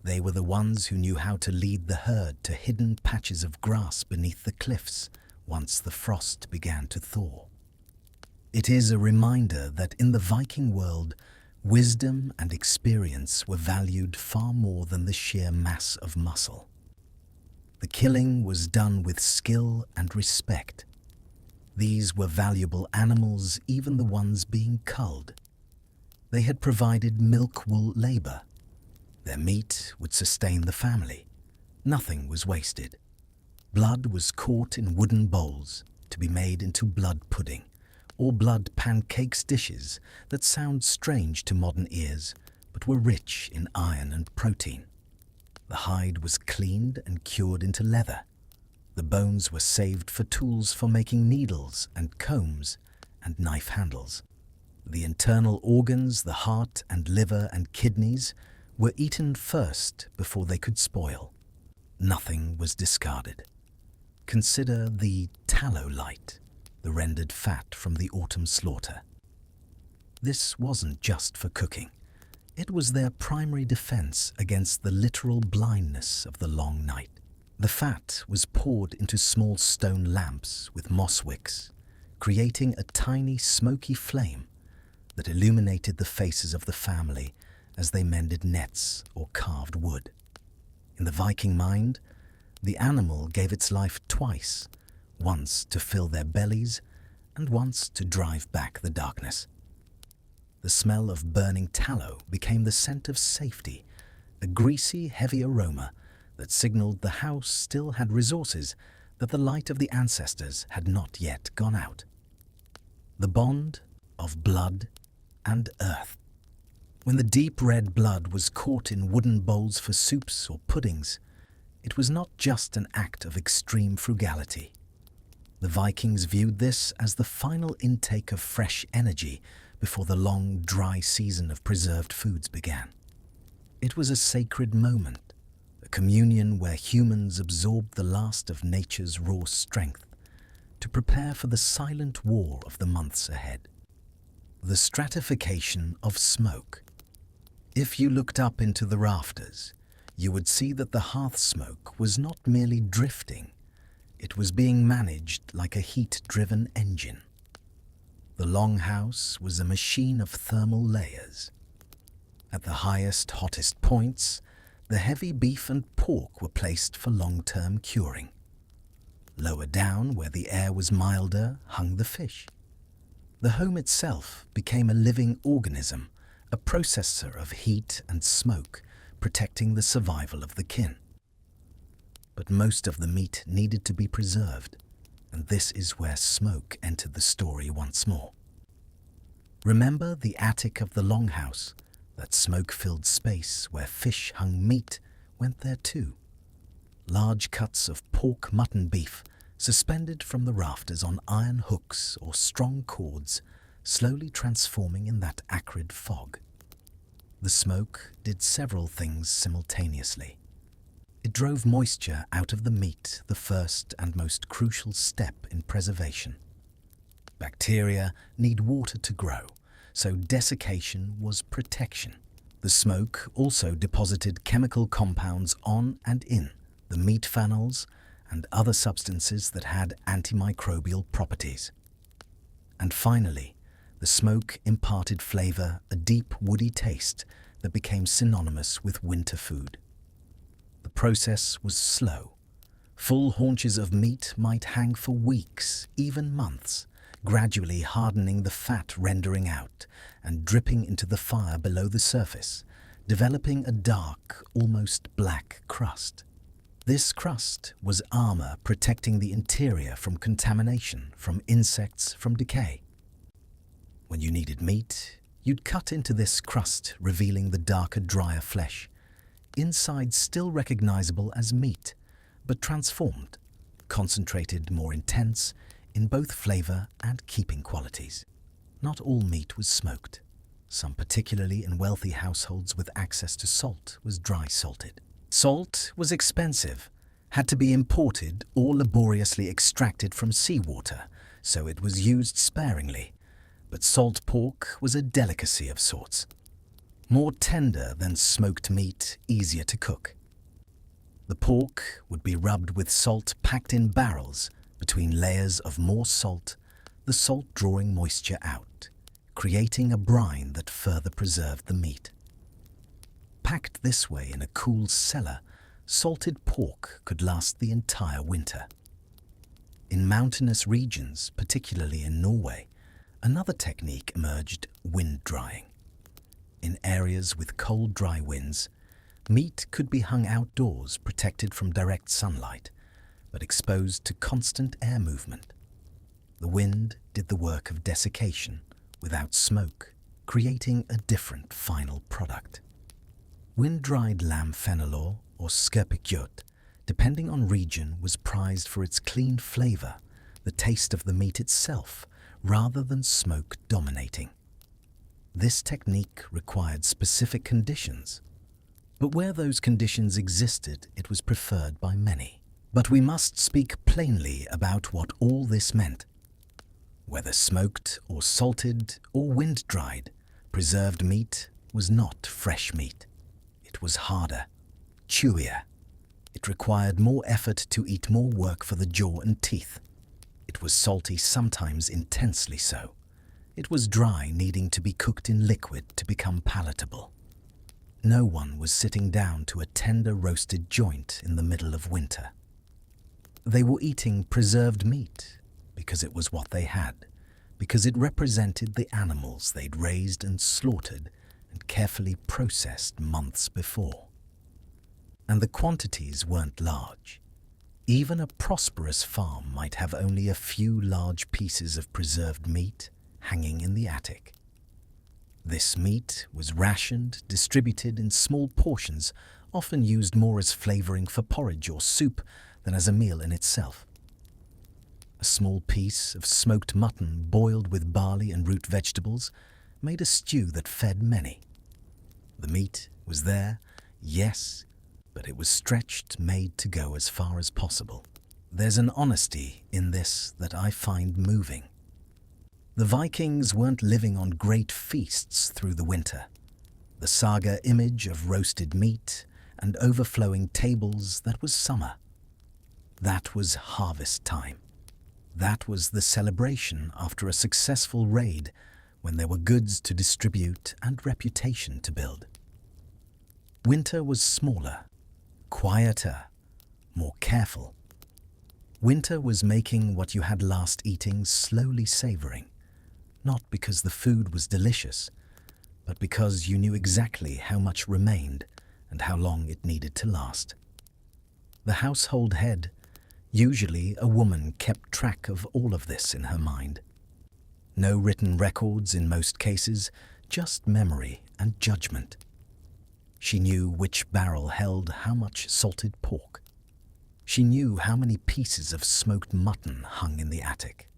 They were the ones who knew how to lead the herd to hidden patches of grass beneath the cliffs once the frost began to thaw. It is a reminder that in the Viking world, wisdom and experience were valued far more than the sheer mass of muscle. The killing was done with skill and respect. These were valuable animals, even the ones being culled. They had provided milk-wool labor. Their meat would sustain the family. Nothing was wasted. Blood was caught in wooden bowls to be made into blood pudding, or blood pancakes, dishes that sound strange to modern ears but were rich in iron and protein. The hide was cleaned and cured into leather. The bones were saved for tools for making needles and combs and knife handles. The internal organs, the heart and liver and kidneys, were eaten first before they could spoil. Nothing was discarded. Consider the tallow light, the rendered fat from the autumn slaughter. This wasn't just for cooking. It was their primary defense against the literal blindness of the long night. The fat was poured into small stone lamps with moss wicks, creating a tiny smoky flame that illuminated the faces of the family as they mended nets or carved wood. In the Viking mind, the animal gave its life twice, once to fill their bellies and once to drive back the darkness. The smell of burning tallow became the scent of safety, a greasy, heavy aroma that signaled the house still had resources, that the light of the ancestors had not yet gone out. The bond of blood and earth. When the deep red blood was caught in wooden bowls for soups or puddings, it was not just an act of extreme frugality. The Vikings viewed this as the final intake of fresh energy before the long, dry season of preserved foods began. It was a sacred moment, a communion where humans absorbed the last of nature's raw strength to prepare for the silent war of the months ahead. The stratification of smoke. If you looked up into the rafters, you would see that the hearth smoke was not merely drifting, it was being managed like a heat-driven engine. The longhouse was a machine of thermal layers. At the highest, hottest points, the heavy beef and pork were placed for long-term curing. Lower down, where the air was milder, hung the fish. The home itself became a living organism, a processor of heat and smoke, protecting the survival of the kin. But most of the meat needed to be preserved, and this is where smoke entered the story once more. Remember the attic of the longhouse, that smoke-filled space where fish hung meat went there too. Large cuts of pork, mutton, beef, suspended from the rafters on iron hooks or strong cords, slowly transforming in that acrid fog. The smoke did several things simultaneously. It drove moisture out of the meat, the first and most crucial step in preservation. Bacteria need water to grow, so desiccation was protection. The smoke also deposited chemical compounds on and in the meat funnels and other substances that had antimicrobial properties. And finally, the smoke imparted flavor, a deep woody taste that became synonymous with winter food. The process was slow. Full haunches of meat might hang for weeks, even months, gradually hardening the fat rendering out and dripping into the fire below the surface, developing a dark, almost black crust. This crust was armor protecting the interior from contamination, from insects, from decay. When you needed meat, you'd cut into this crust, revealing the darker, drier flesh, inside still recognizable as meat, but transformed, concentrated, more intense in both flavor and keeping qualities. Not all meat was smoked. Some, particularly in wealthy households with access to salt, was dry salted. Salt was expensive, had to be imported or laboriously extracted from seawater, so it was used sparingly. But salt pork was a delicacy of sorts. More tender than smoked meat, easier to cook. The pork would be rubbed with salt packed in barrels between layers of more salt, the salt drawing moisture out, creating a brine that further preserved the meat. Packed this way in a cool cellar, salted pork could last the entire winter. In mountainous regions, particularly in Norway, another technique emerged: wind drying. In areas with cold, dry winds, meat could be hung outdoors, protected from direct sunlight, but exposed to constant air movement. The wind did the work of desiccation without smoke, creating a different final product. Wind-dried lamb fenalår, or skyr, depending on region, was prized for its clean flavor, the taste of the meat itself, rather than smoke dominating. This technique required specific conditions, but where those conditions existed, it was preferred by many. But we must speak plainly about what all this meant. Whether smoked or salted or wind-dried, preserved meat was not fresh meat. It was harder, chewier. It required more effort to eat, more work for the jaw and teeth. It was salty, sometimes intensely so. It was dry, needing to be cooked in liquid to become palatable. No one was sitting down to a tender roasted joint in the middle of winter. They were eating preserved meat because it was what they had, because it represented the animals they'd raised and slaughtered and carefully processed months before. And the quantities weren't large. Even a prosperous farm might have only a few large pieces of preserved meat hanging in the attic. This meat was rationed, distributed in small portions, often used more as flavoring for porridge or soup than as a meal in itself. A small piece of smoked mutton boiled with barley and root vegetables made a stew that fed many. The meat was there, yes, but it was stretched, made to go as far as possible. There's an honesty in this that I find moving. The Vikings weren't living on great feasts through the winter. The saga image of roasted meat and overflowing tables, that was summer. That was harvest time. That was the celebration after a successful raid, when there were goods to distribute and reputation to build. Winter was smaller, quieter, more careful. Winter was making what you had last eating slowly savoring, not because the food was delicious, but because you knew exactly how much remained and how long it needed to last. The household head, usually a woman, kept track of all of this in her mind. No written records in most cases, just memory and judgment. She knew which barrel held how much salted pork. She knew how many pieces of smoked mutton hung in the attic.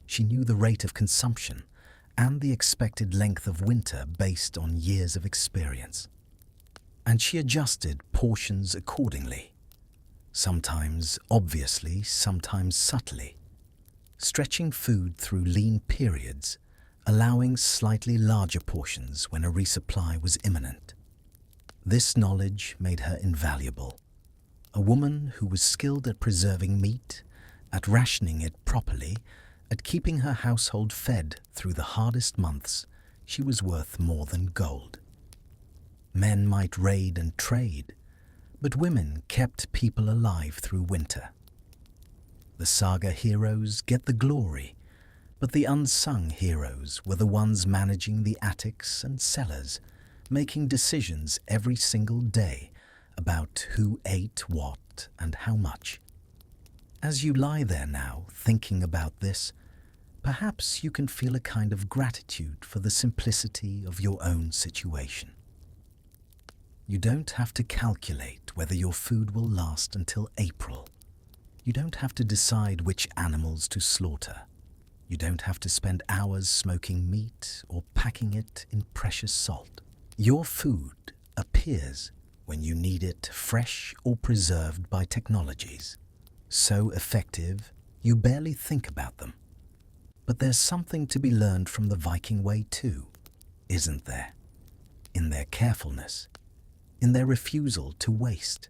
She knew the rate of consumption and the expected length of winter based on years of experience. And she adjusted portions accordingly, sometimes obviously, sometimes subtly, stretching food through lean periods, allowing slightly larger portions when a resupply was imminent. This knowledge made her invaluable, a woman who was skilled at preserving meat, at rationing it properly, at keeping her household fed through the hardest months. She was worth more than gold. Men might raid and trade, but women kept people alive through winter. The saga heroes get the glory, but the unsung heroes were the ones managing the attics and cellars, making decisions every single day about who ate what and how much. As you lie there now, thinking about this, perhaps you can feel a kind of gratitude for the simplicity of your own situation. You don't have to calculate whether your food will last until April. You don't have to decide which animals to slaughter. You don't have to spend hours smoking meat or packing it in precious salt. Your food appears when you need it fresh or preserved by technologies so effective you barely think about them. But there's something to be learned from the Viking way too, isn't there? In their carefulness, in their refusal to waste,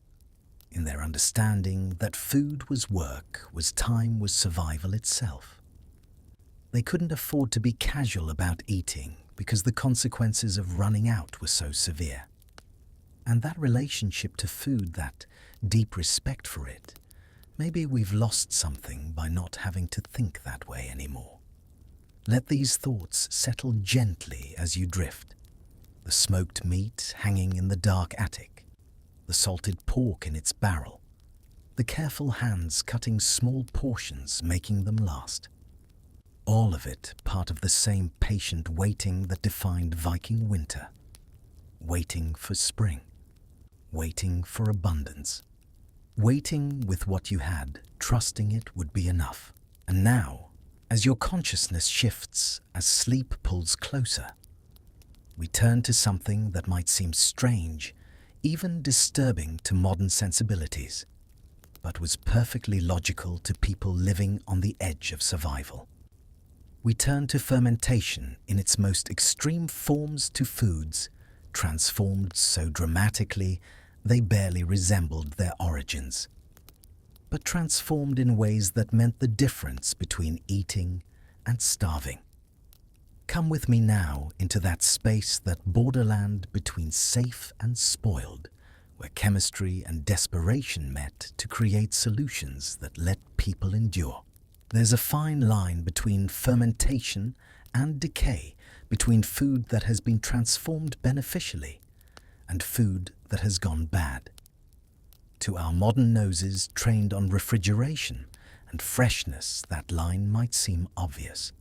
in their understanding that food was work, was time, was survival itself. They couldn't afford to be casual about eating because the consequences of running out were so severe. And that relationship to food, that deep respect for it, Maybe we've lost something by not having to think that way anymore. Let these thoughts settle gently as you drift. The smoked meat hanging in the dark attic, the salted pork in its barrel, the careful hands cutting small portions making them last. All of it part of the same patient waiting that defined Viking winter. Waiting for spring. Waiting for abundance. Waiting with what you had, trusting it would be enough. And now, as your consciousness shifts, as sleep pulls closer, we turn to something that might seem strange, even disturbing to modern sensibilities, but was perfectly logical to people living on the edge of survival. We turn to fermentation in its most extreme forms to foods, transformed so dramatically they barely resembled their origins, but transformed in ways that meant the difference between eating and starving. Come with me now into that space, that borderland between safe and spoiled, where chemistry and desperation met to create solutions that let people endure. There's a fine line between fermentation and decay, between food that has been transformed beneficially and food that has gone bad. To our modern noses trained on refrigeration and freshness, that line might seem obvious.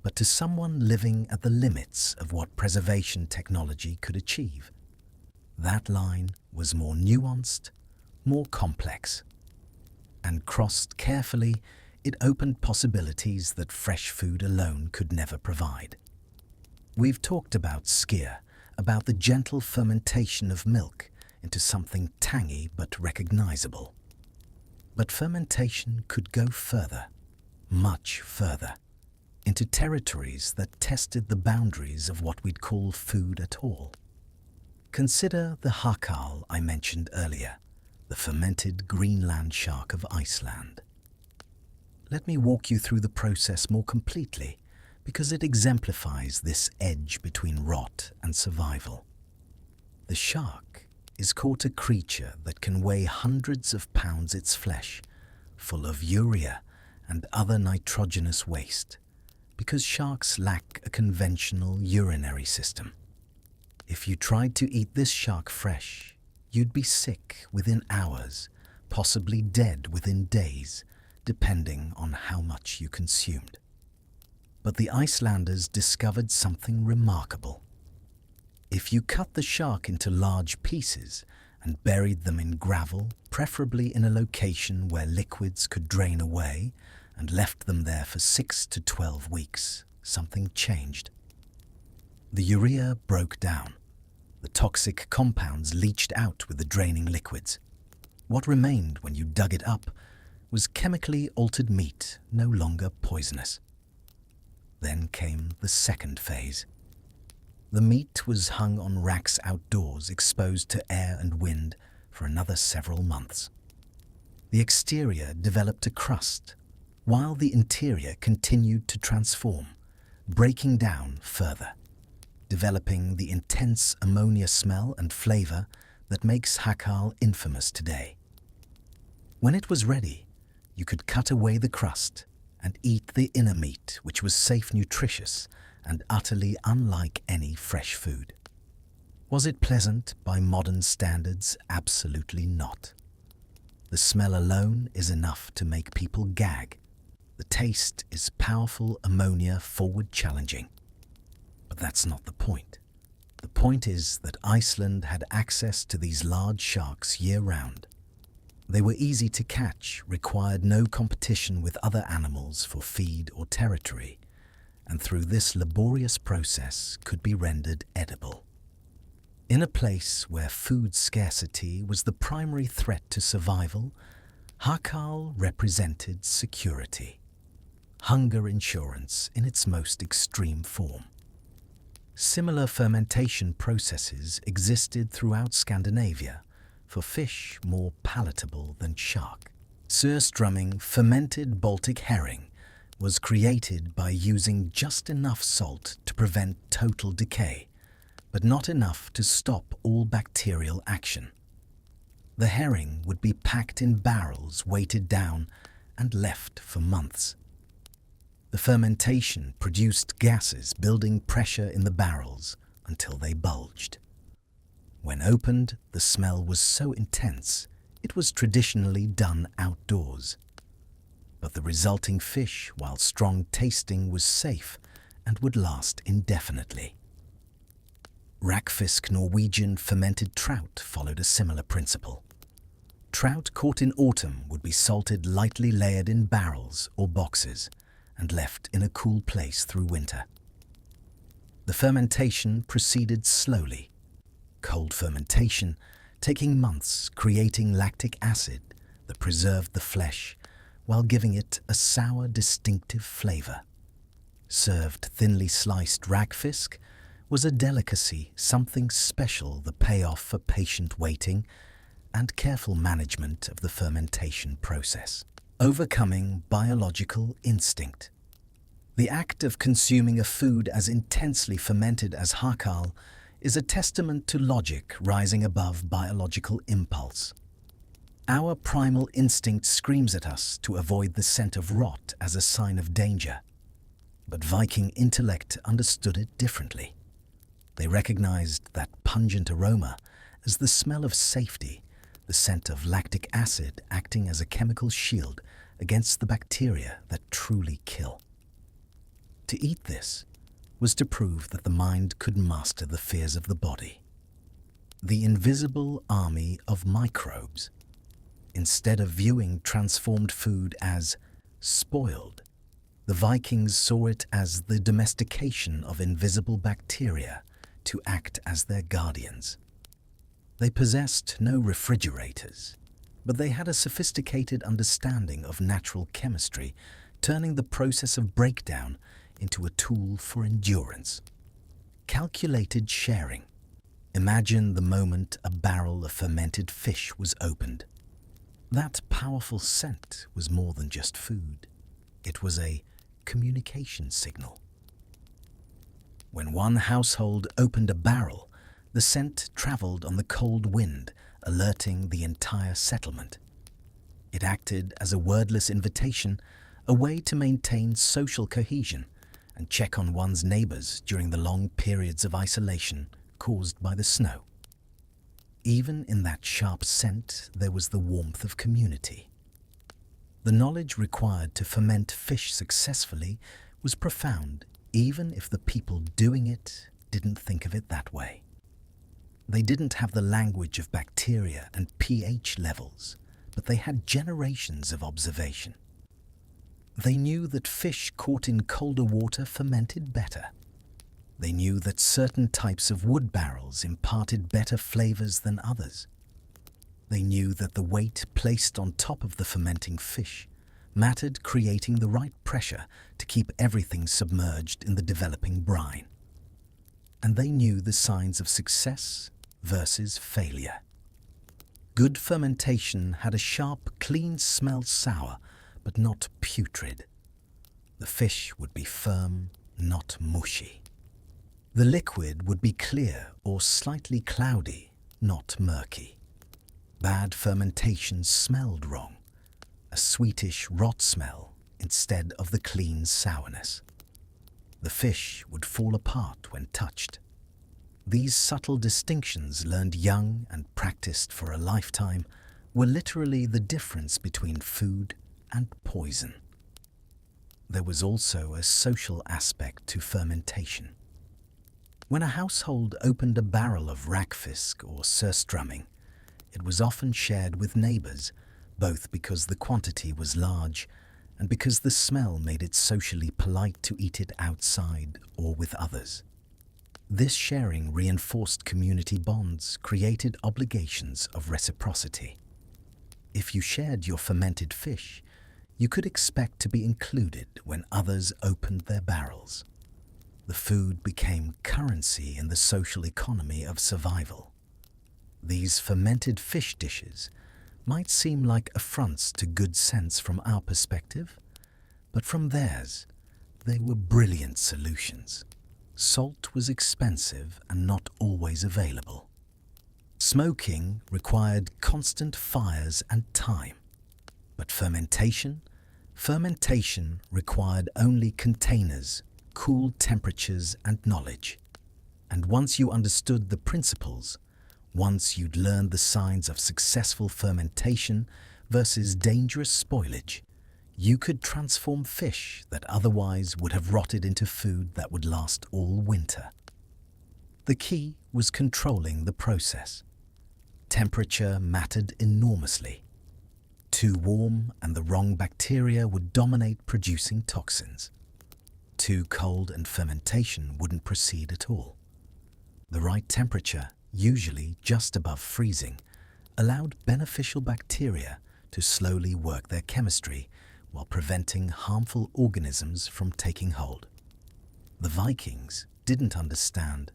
But to someone living at the limits of what preservation technology could achieve, that line was more nuanced, more complex. And crossed carefully, it opened possibilities that fresh food alone could never provide. We've talked about skyr, about the gentle fermentation of milk into something tangy but recognizable. But fermentation could go further, much further, into territories that tested the boundaries of what we'd call food at all. Consider the hakal I mentioned earlier, the fermented Greenland shark of Iceland. Let me walk you through the process more completely, because it exemplifies this edge between rot and survival. The shark is caught a creature that can weigh hundreds of pounds, its flesh, full of urea and other nitrogenous waste, because sharks lack a conventional urinary system. If you tried to eat this shark fresh, you'd be sick within hours, possibly dead within days, depending on how much you consumed. But the Icelanders discovered something remarkable. If you cut the shark into large pieces and buried them in gravel, preferably in a location where liquids could drain away, and left them there for 6 to 12 weeks, something changed. The urea broke down. The toxic compounds leached out with the draining liquids. What remained when you dug it up was chemically altered meat, no longer poisonous. Then came the second phase. The meat was hung on racks outdoors, exposed to air and wind for another several months. The exterior developed a crust, while the interior continued to transform, breaking down further, developing the intense ammonia smell and flavor that makes hakal infamous today. When it was ready, you could cut away the crust and eat the inner meat, which was safe, nutritious, and utterly unlike any fresh food. Was it pleasant by modern standards? Absolutely not. The smell alone is enough to make people gag. The taste is powerful ammonia, forward challenging. But that's not the point. The point is that Iceland had access to these large sharks year-round. They were easy to catch, required no competition with other animals for feed or territory, and through this laborious process could be rendered edible. In a place where food scarcity was the primary threat to survival, hakal represented security, hunger insurance in its most extreme form. Similar fermentation processes existed throughout Scandinavia for fish more palatable than shark. Surströmming, fermented Baltic herring, was created by using just enough salt to prevent total decay, but not enough to stop all bacterial action. The herring would be packed in barrels, weighted down, and left for months. The fermentation produced gases, building pressure in the barrels until they bulged. When opened, the smell was so intense, it was traditionally done outdoors. But the resulting fish, while strong tasting, was safe and would last indefinitely. Rakfisk Norwegian fermented trout followed a similar principle. Trout caught in autumn would be salted, lightly layered in barrels or boxes, and left in a cool place through winter. The fermentation proceeded slowly. Cold fermentation, taking months, creating lactic acid that preserved the flesh while giving it a sour, distinctive flavor. Served thinly sliced rakfisk was a delicacy, something special, the payoff for patient waiting and careful management of the fermentation process. Overcoming biological instinct. The act of consuming a food as intensely fermented as hakal is a testament to logic rising above biological impulse. Our primal instinct screams at us to avoid the scent of rot as a sign of danger. But Viking intellect understood it differently. They recognized that pungent aroma as the smell of safety, the scent of lactic acid acting as a chemical shield against the bacteria that truly kill. To eat this was to prove that the mind could master the fears of the body. The invisible army of microbes. Instead of viewing transformed food as spoiled, the Vikings saw it as the domestication of invisible bacteria to act as their guardians. They possessed no refrigerators, but they had a sophisticated understanding of natural chemistry, turning the process of breakdown into a tool for endurance. Calculated sharing. Imagine the moment a barrel of fermented fish was opened. That powerful scent was more than just food. It was a communication signal. When one household opened a barrel, the scent traveled on the cold wind, alerting the entire settlement. It acted as a wordless invitation, a way to maintain social cohesion and check on one's neighbors during the long periods of isolation caused by the snow. Even in that sharp scent, there was the warmth of community. The knowledge required to ferment fish successfully was profound, even if the people doing it didn't think of it that way. They didn't have the language of bacteria and pH levels, but they had generations of observation. They knew that fish caught in colder water fermented better. They knew that certain types of wood barrels imparted better flavors than others. They knew that the weight placed on top of the fermenting fish mattered, creating the right pressure to keep everything submerged in the developing brine. And they knew the signs of success versus failure. Good fermentation had a sharp, clean smell, sour, but not putrid. The fish would be firm, not mushy. The liquid would be clear or slightly cloudy, not murky. Bad fermentation smelled wrong, a sweetish rot smell instead of the clean sourness. The fish would fall apart when touched. These subtle distinctions, learned young and practiced for a lifetime, were literally the difference between food and poison. There was also a social aspect to fermentation. When a household opened a barrel of rakfisk or surströmming, it was often shared with neighbors, both because the quantity was large and because the smell made it socially polite to eat it outside or with others. This sharing reinforced community bonds, created obligations of reciprocity. If you shared your fermented fish, you could expect to be included when others opened their barrels. The food became currency in the social economy of survival. These fermented fish dishes might seem like affronts to good sense from our perspective, but from theirs, they were brilliant solutions. Salt was expensive and not always available. Smoking required constant fires and time. But fermentation required only containers, cool temperatures and knowledge. And once you understood the principles, once you'd learned the signs of successful fermentation versus dangerous spoilage, you could transform fish that otherwise would have rotted into food that would last all winter. The key was controlling the process. Temperature mattered enormously. Too warm and the wrong bacteria would dominate producing toxins. Too cold and fermentation wouldn't proceed at all. The right temperature, usually just above freezing, allowed beneficial bacteria to slowly work their chemistry while preventing harmful organisms from taking hold. The Vikings didn't understand.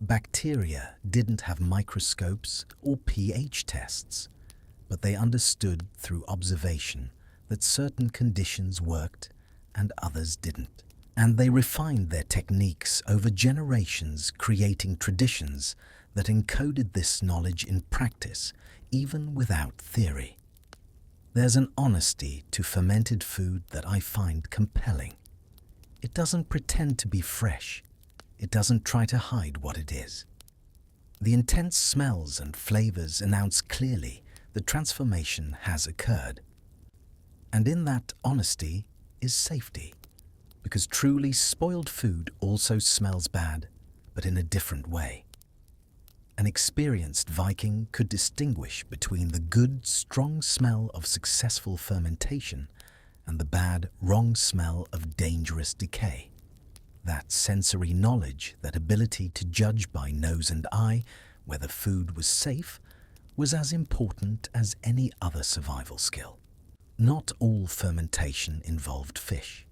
Bacteria didn't have microscopes or pH tests, but they understood through observation that certain conditions worked and others didn't. And they refined their techniques over generations, creating traditions that encoded this knowledge in practice, even without theory. There's an honesty to fermented food that I find compelling. It doesn't pretend to be fresh. It doesn't try to hide what it is. The intense smells and flavors announce clearly the transformation has occurred. And in that honesty is safety, because truly spoiled food also smells bad, but in a different way. An experienced Viking could distinguish between the good, strong smell of successful fermentation and the bad, wrong smell of dangerous decay. That sensory knowledge, that ability to judge by nose and eye whether food was safe, was as important as any other survival skill. Not all fermentation involved fish.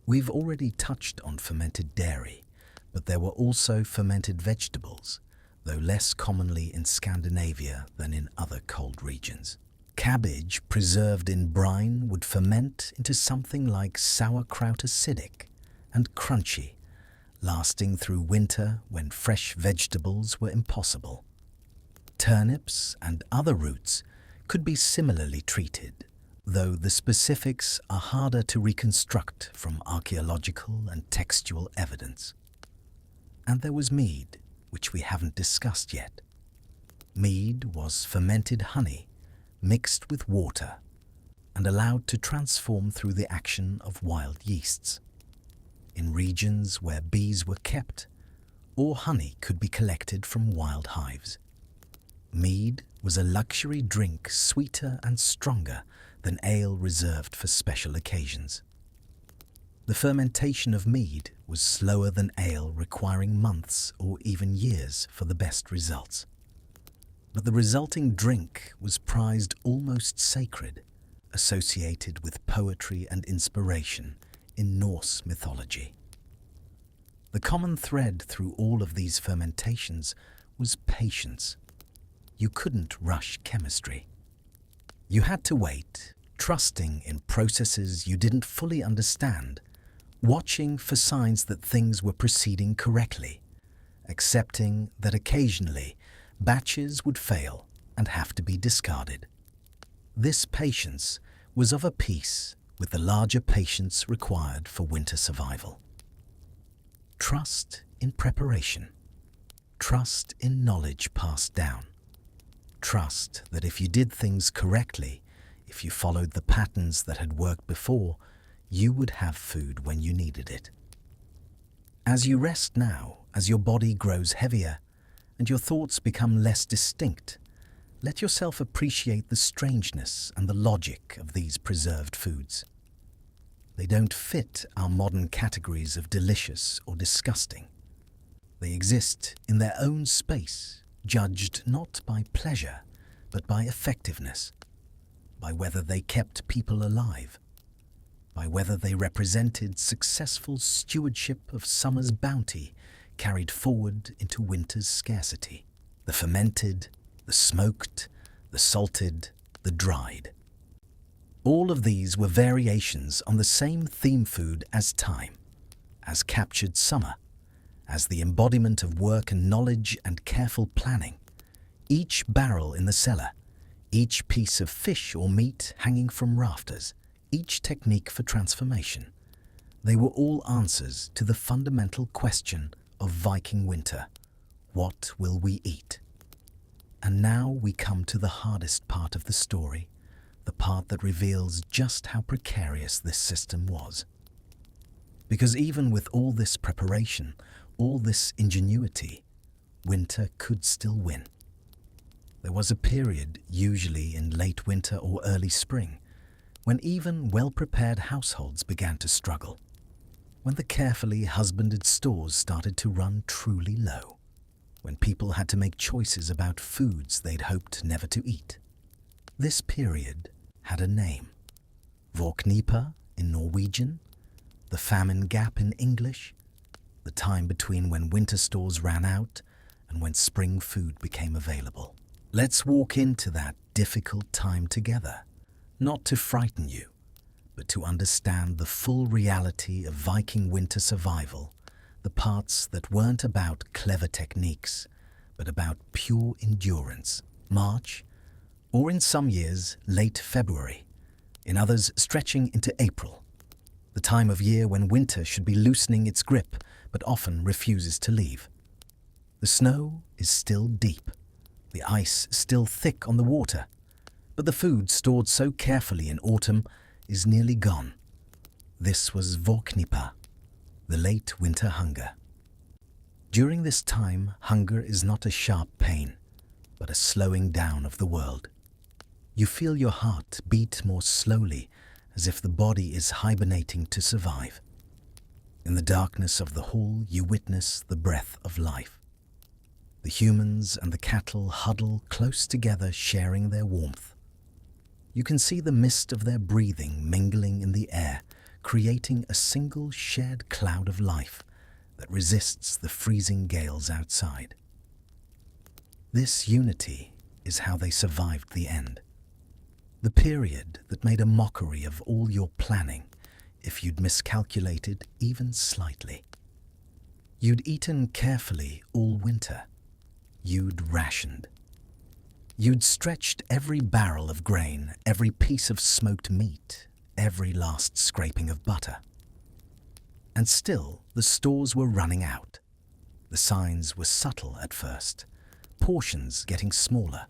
We've already touched on fermented dairy, but there were also fermented vegetables, though less commonly in Scandinavia than in other cold regions. Cabbage preserved in brine would ferment into something like sauerkraut, acidic and crunchy, lasting through winter when fresh vegetables were impossible. Turnips and other roots could be similarly treated, though the specifics are harder to reconstruct from archaeological and textual evidence. And there was mead, which we haven't discussed yet. Mead was fermented honey mixed with water and allowed to transform through the action of wild yeasts. In regions where bees were kept, or honey could be collected from wild hives. Mead was a luxury drink sweeter and stronger than ale reserved for special occasions. The fermentation of mead was slower than ale, requiring months or even years for the best results. But the resulting drink was prized almost sacred, associated with poetry and inspiration in Norse mythology. The common thread through all of these fermentations was patience. You couldn't rush chemistry. You had to wait, trusting in processes you didn't fully understand, watching for signs that things were proceeding correctly, accepting that occasionally batches would fail and have to be discarded. This patience was of a piece with the larger patience required for winter survival. Trust in preparation. Trust in knowledge passed down. Trust that if you did things correctly, if you followed the patterns that had worked before, you would have food when you needed it. As you rest now, as your body grows heavier and your thoughts become less distinct, let yourself appreciate the strangeness and the logic of these preserved foods. They don't fit our modern categories of delicious or disgusting. They exist in their own space, judged not by pleasure, but by effectiveness, by whether they kept people alive, by whether they represented successful stewardship of summer's bounty carried forward into winter's scarcity. The fermented, the smoked, the salted, the dried. All of these were variations on the same theme food as time, as captured summer, as the embodiment of work and knowledge and careful planning. Each barrel in the cellar, each piece of fish or meat hanging from rafters, each technique for transformation, they were all answers to the fundamental question of Viking winter: what will we eat? And now we come to the hardest part of the story, the part that reveals just how precarious this system was. Because even with all this preparation, all this ingenuity, winter could still win. There was a period, usually in late winter or early spring, when even well-prepared households began to struggle, when the carefully husbanded stores started to run truly low, when people had to make choices about foods they'd hoped never to eat. This period had a name: Vårknipa in Norwegian, the famine gap in English, the time between when winter stores ran out and when spring food became available. Let's walk into that difficult time together, not to frighten you, but to understand the full reality of Viking winter survival, the parts that weren't about clever techniques, but about pure endurance. March, or in some years, late February, in others stretching into April, the time of year when winter should be loosening its grip, but often refuses to leave. The snow is still deep, the ice still thick on the water, but the food stored so carefully in autumn is nearly gone. This was Vårknipa, the late winter hunger. During this time, hunger is not a sharp pain, but a slowing down of the world. You feel your heart beat more slowly, as if the body is hibernating to survive. In the darkness of the hall, you witness the breath of life. The humans and the cattle huddle close together, sharing their warmth. You can see the mist of their breathing mingling in the air, creating a single shared cloud of life that resists the freezing gales outside. This unity is how they survived the end. The period that made a mockery of all your planning if you'd miscalculated even slightly. You'd eaten carefully all winter. You'd rationed. You'd stretched every barrel of grain, every piece of smoked meat, every last scraping of butter. And still, the stores were running out. The signs were subtle at first, portions getting smaller,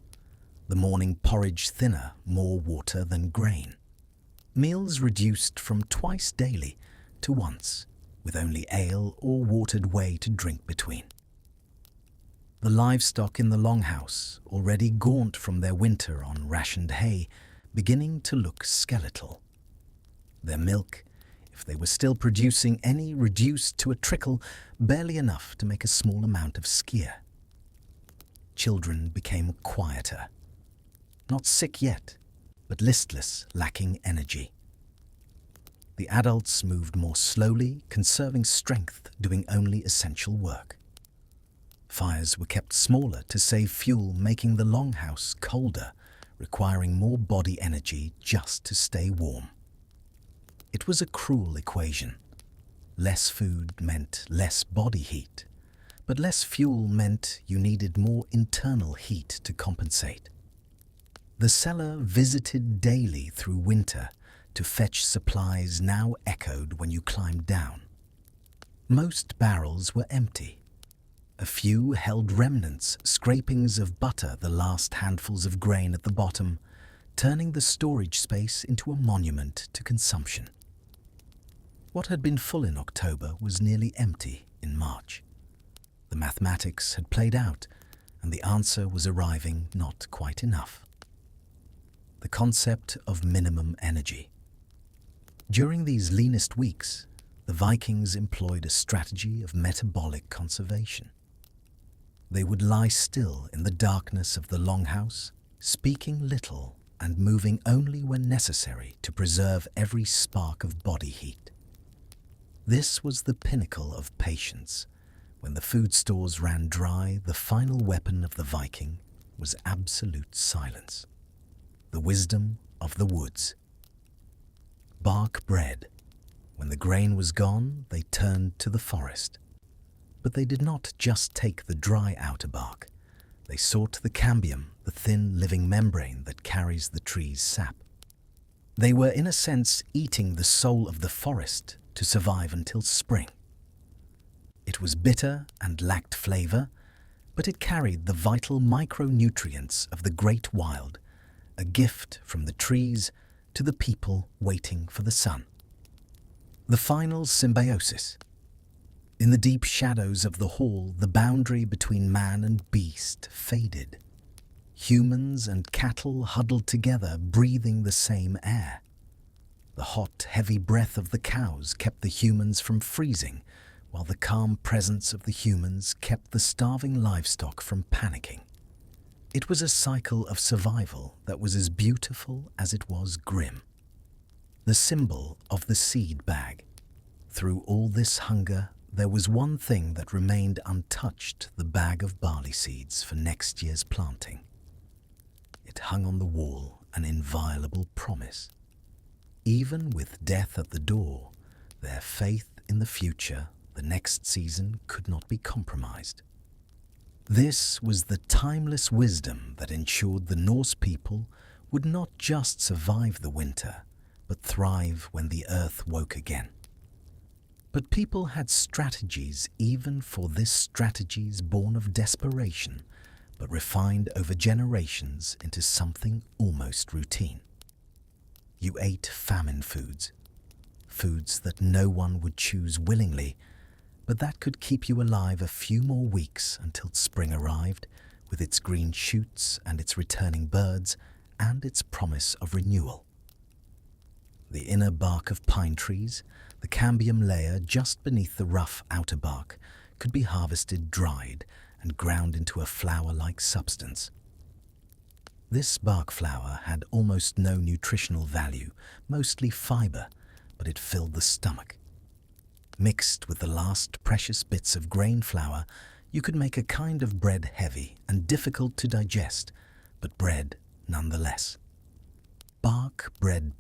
the morning porridge thinner, more water than grain. Meals reduced from twice daily to once, with only ale or watered whey to drink between. The livestock in the longhouse, already gaunt from their winter on rationed hay, beginning to look skeletal. Their milk, if they were still producing any, reduced to a trickle, barely enough to make a small amount of skyr. Children became quieter. Not sick yet, but listless, lacking energy. The adults moved more slowly, conserving strength, doing only essential work. Fires were kept smaller to save fuel, making the longhouse colder, requiring more body energy just to stay warm. It was a cruel equation. Less food meant less body heat, but less fuel meant you needed more internal heat to compensate. The cellar visited daily through winter to fetch supplies now echoed when you climbed down. Most barrels were empty. A few held remnants, scrapings of butter, the last handfuls of grain at the bottom, turning the storage space into a monument to consumption. What had been full in October was nearly empty in March. The mathematics had played out, and the answer was arriving not quite enough. The concept of minimum energy. During these leanest weeks, the Vikings employed a strategy of metabolic conservation. They would lie still in the darkness of the longhouse, speaking little and moving only when necessary to preserve every spark of body heat. This was the pinnacle of patience. When the food stores ran dry, the final weapon of the Viking was absolute silence. The wisdom of the woods. Bark bread. When the grain was gone, they turned to the forest. But they did not just take the dry outer bark. They sought the cambium, the thin living membrane that carries the tree's sap. They were, in a sense, eating the soul of the forest to survive until spring. It was bitter and lacked flavor, but it carried the vital micronutrients of the great wild, a gift from the trees to the people waiting for the sun. The final symbiosis. In the deep shadows of the hall, the boundary between man and beast faded. Humans and cattle huddled together, breathing the same air. The hot, heavy breath of the cows kept the humans from freezing, while the calm presence of the humans kept the starving livestock from panicking. It was a cycle of survival that was as beautiful as it was grim. The symbol of the seed bag. Through all this hunger, there was one thing that remained untouched: the bag of barley seeds for next year's planting. It hung on the wall, an inviolable promise. Even with death at the door, their faith in the future, the next season, could not be compromised. This was the timeless wisdom that ensured the Norse people would not just survive the winter, but thrive when the earth woke again. But people had strategies even for this, strategies born of desperation, but refined over generations into something almost routine. You ate famine foods, foods that no one would choose willingly, but that could keep you alive a few more weeks until spring arrived, with its green shoots and its returning birds and its promise of renewal. The inner bark of pine trees, the cambium layer just beneath the rough outer bark, could be harvested, dried, and ground into a flour-like substance. This bark flour had almost no nutritional value, mostly fiber, but it filled the stomach. Mixed with the last precious bits of grain flour, you could make a kind of bread heavy and difficult to digest, but bread nonetheless. Bark bread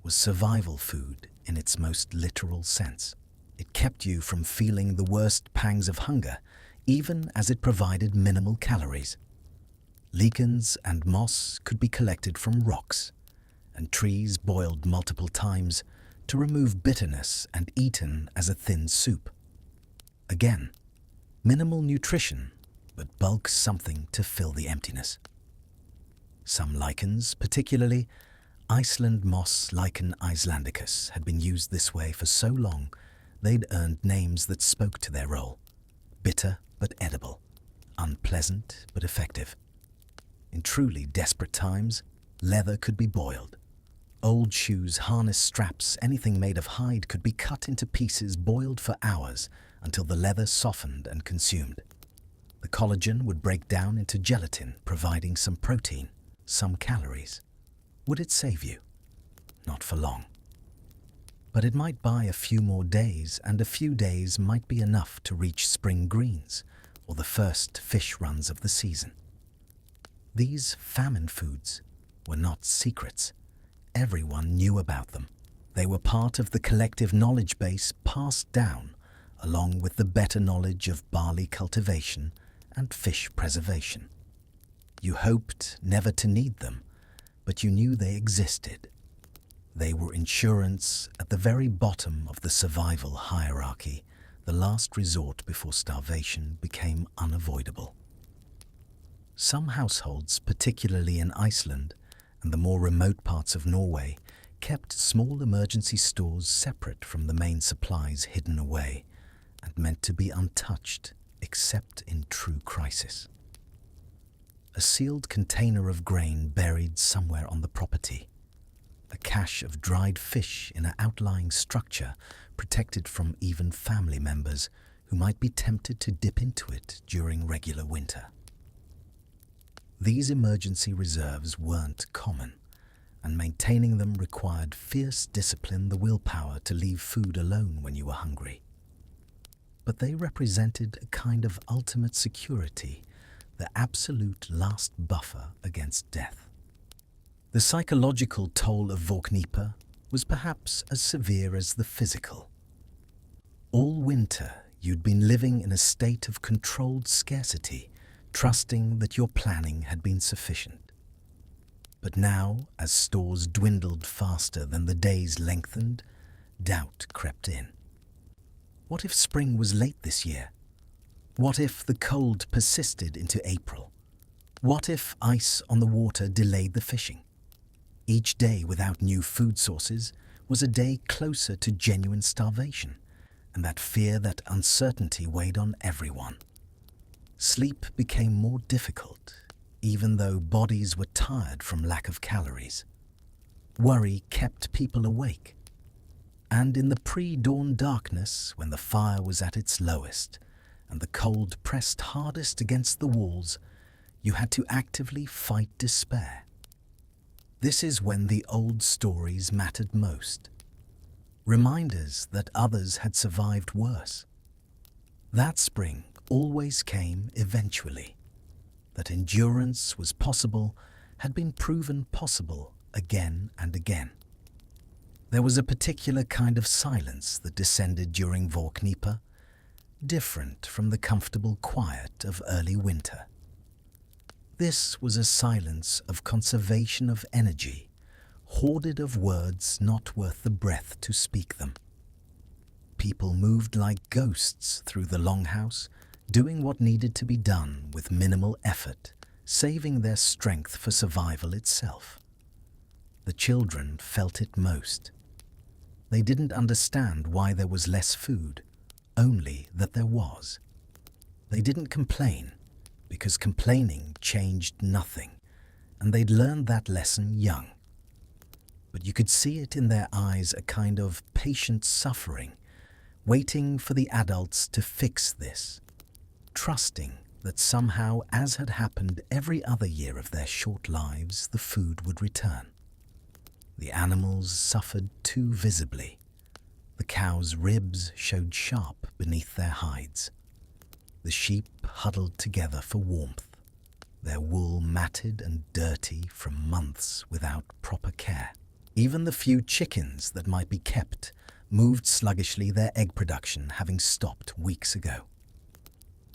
was survival food in its most literal sense. It kept you from feeling the worst pangs of hunger, even as it provided minimal calories. Lichens and moss could be collected from rocks, and trees boiled multiple times to remove bitterness and eaten as a thin soup. Again, minimal nutrition, but bulk something to fill the emptiness. Some lichens, particularly Iceland moss lichen Icelandicus, had been used this way for so long they'd earned names that spoke to their role: bitter but edible, unpleasant but effective. In truly desperate times, leather could be boiled. Old shoes, harness straps, anything made of hide could be cut into pieces, boiled for hours until the leather softened and consumed. The collagen would break down into gelatin, providing some protein, some calories. Would it save you? Not for long. But it might buy a few more days, and a few days might be enough to reach spring greens or the first fish runs of the season. These famine foods were not secrets. Everyone knew about them. They were part of the collective knowledge base passed down, along with the better knowledge of barley cultivation and fish preservation. You hoped never to need them, but you knew they existed. They were insurance at the very bottom of the survival hierarchy, the last resort before starvation became unavoidable. Some households, particularly in Iceland and the more remote parts of Norway, kept small emergency stores separate from the main supplies, hidden away and meant to be untouched except in true crisis. A sealed container of grain buried somewhere on the property. A cache of dried fish in an outlying structure protected from even family members who might be tempted to dip into it during regular winter. These emergency reserves weren't common, and maintaining them required fierce discipline, the willpower to leave food alone when you were hungry. But they represented a kind of ultimate security, the absolute last buffer against death. The psychological toll of Vorknipa was perhaps as severe as the physical. All winter, you'd been living in a state of controlled scarcity, trusting that your planning had been sufficient. But now, as stores dwindled faster than the days lengthened, doubt crept in. What if spring was late this year? What if the cold persisted into April? What if ice on the water delayed the fishing? Each day without new food sources was a day closer to genuine starvation, and that fear, that uncertainty weighed on everyone. Sleep became more difficult, even though bodies were tired from lack of calories. Worry kept people awake. And in the pre-dawn darkness, when the fire was at its lowest and the cold pressed hardest against the walls, you had to actively fight despair. This is when the old stories mattered most. Reminders that others had survived worse. That spring always came eventually. That endurance was possible had been proven possible again and again. There was a particular kind of silence that descended during Vorknieper, different from the comfortable quiet of early winter. This was a silence of conservation of energy, hoarded of words not worth the breath to speak them. People moved like ghosts through the longhouse, doing what needed to be done with minimal effort, saving their strength for survival itself. The children felt it most. They didn't understand why there was less food, only that there was. They didn't complain, because complaining changed nothing, and they'd learned that lesson young. But you could see it in their eyes, a kind of patient suffering, waiting for the adults to fix this, trusting that somehow, as had happened every other year of their short lives, the food would return. The animals suffered too visibly. The cows' ribs showed sharp beneath their hides. The sheep huddled together for warmth, their wool matted and dirty from months without proper care. Even the few chickens that might be kept moved sluggishly, their egg production having stopped weeks ago.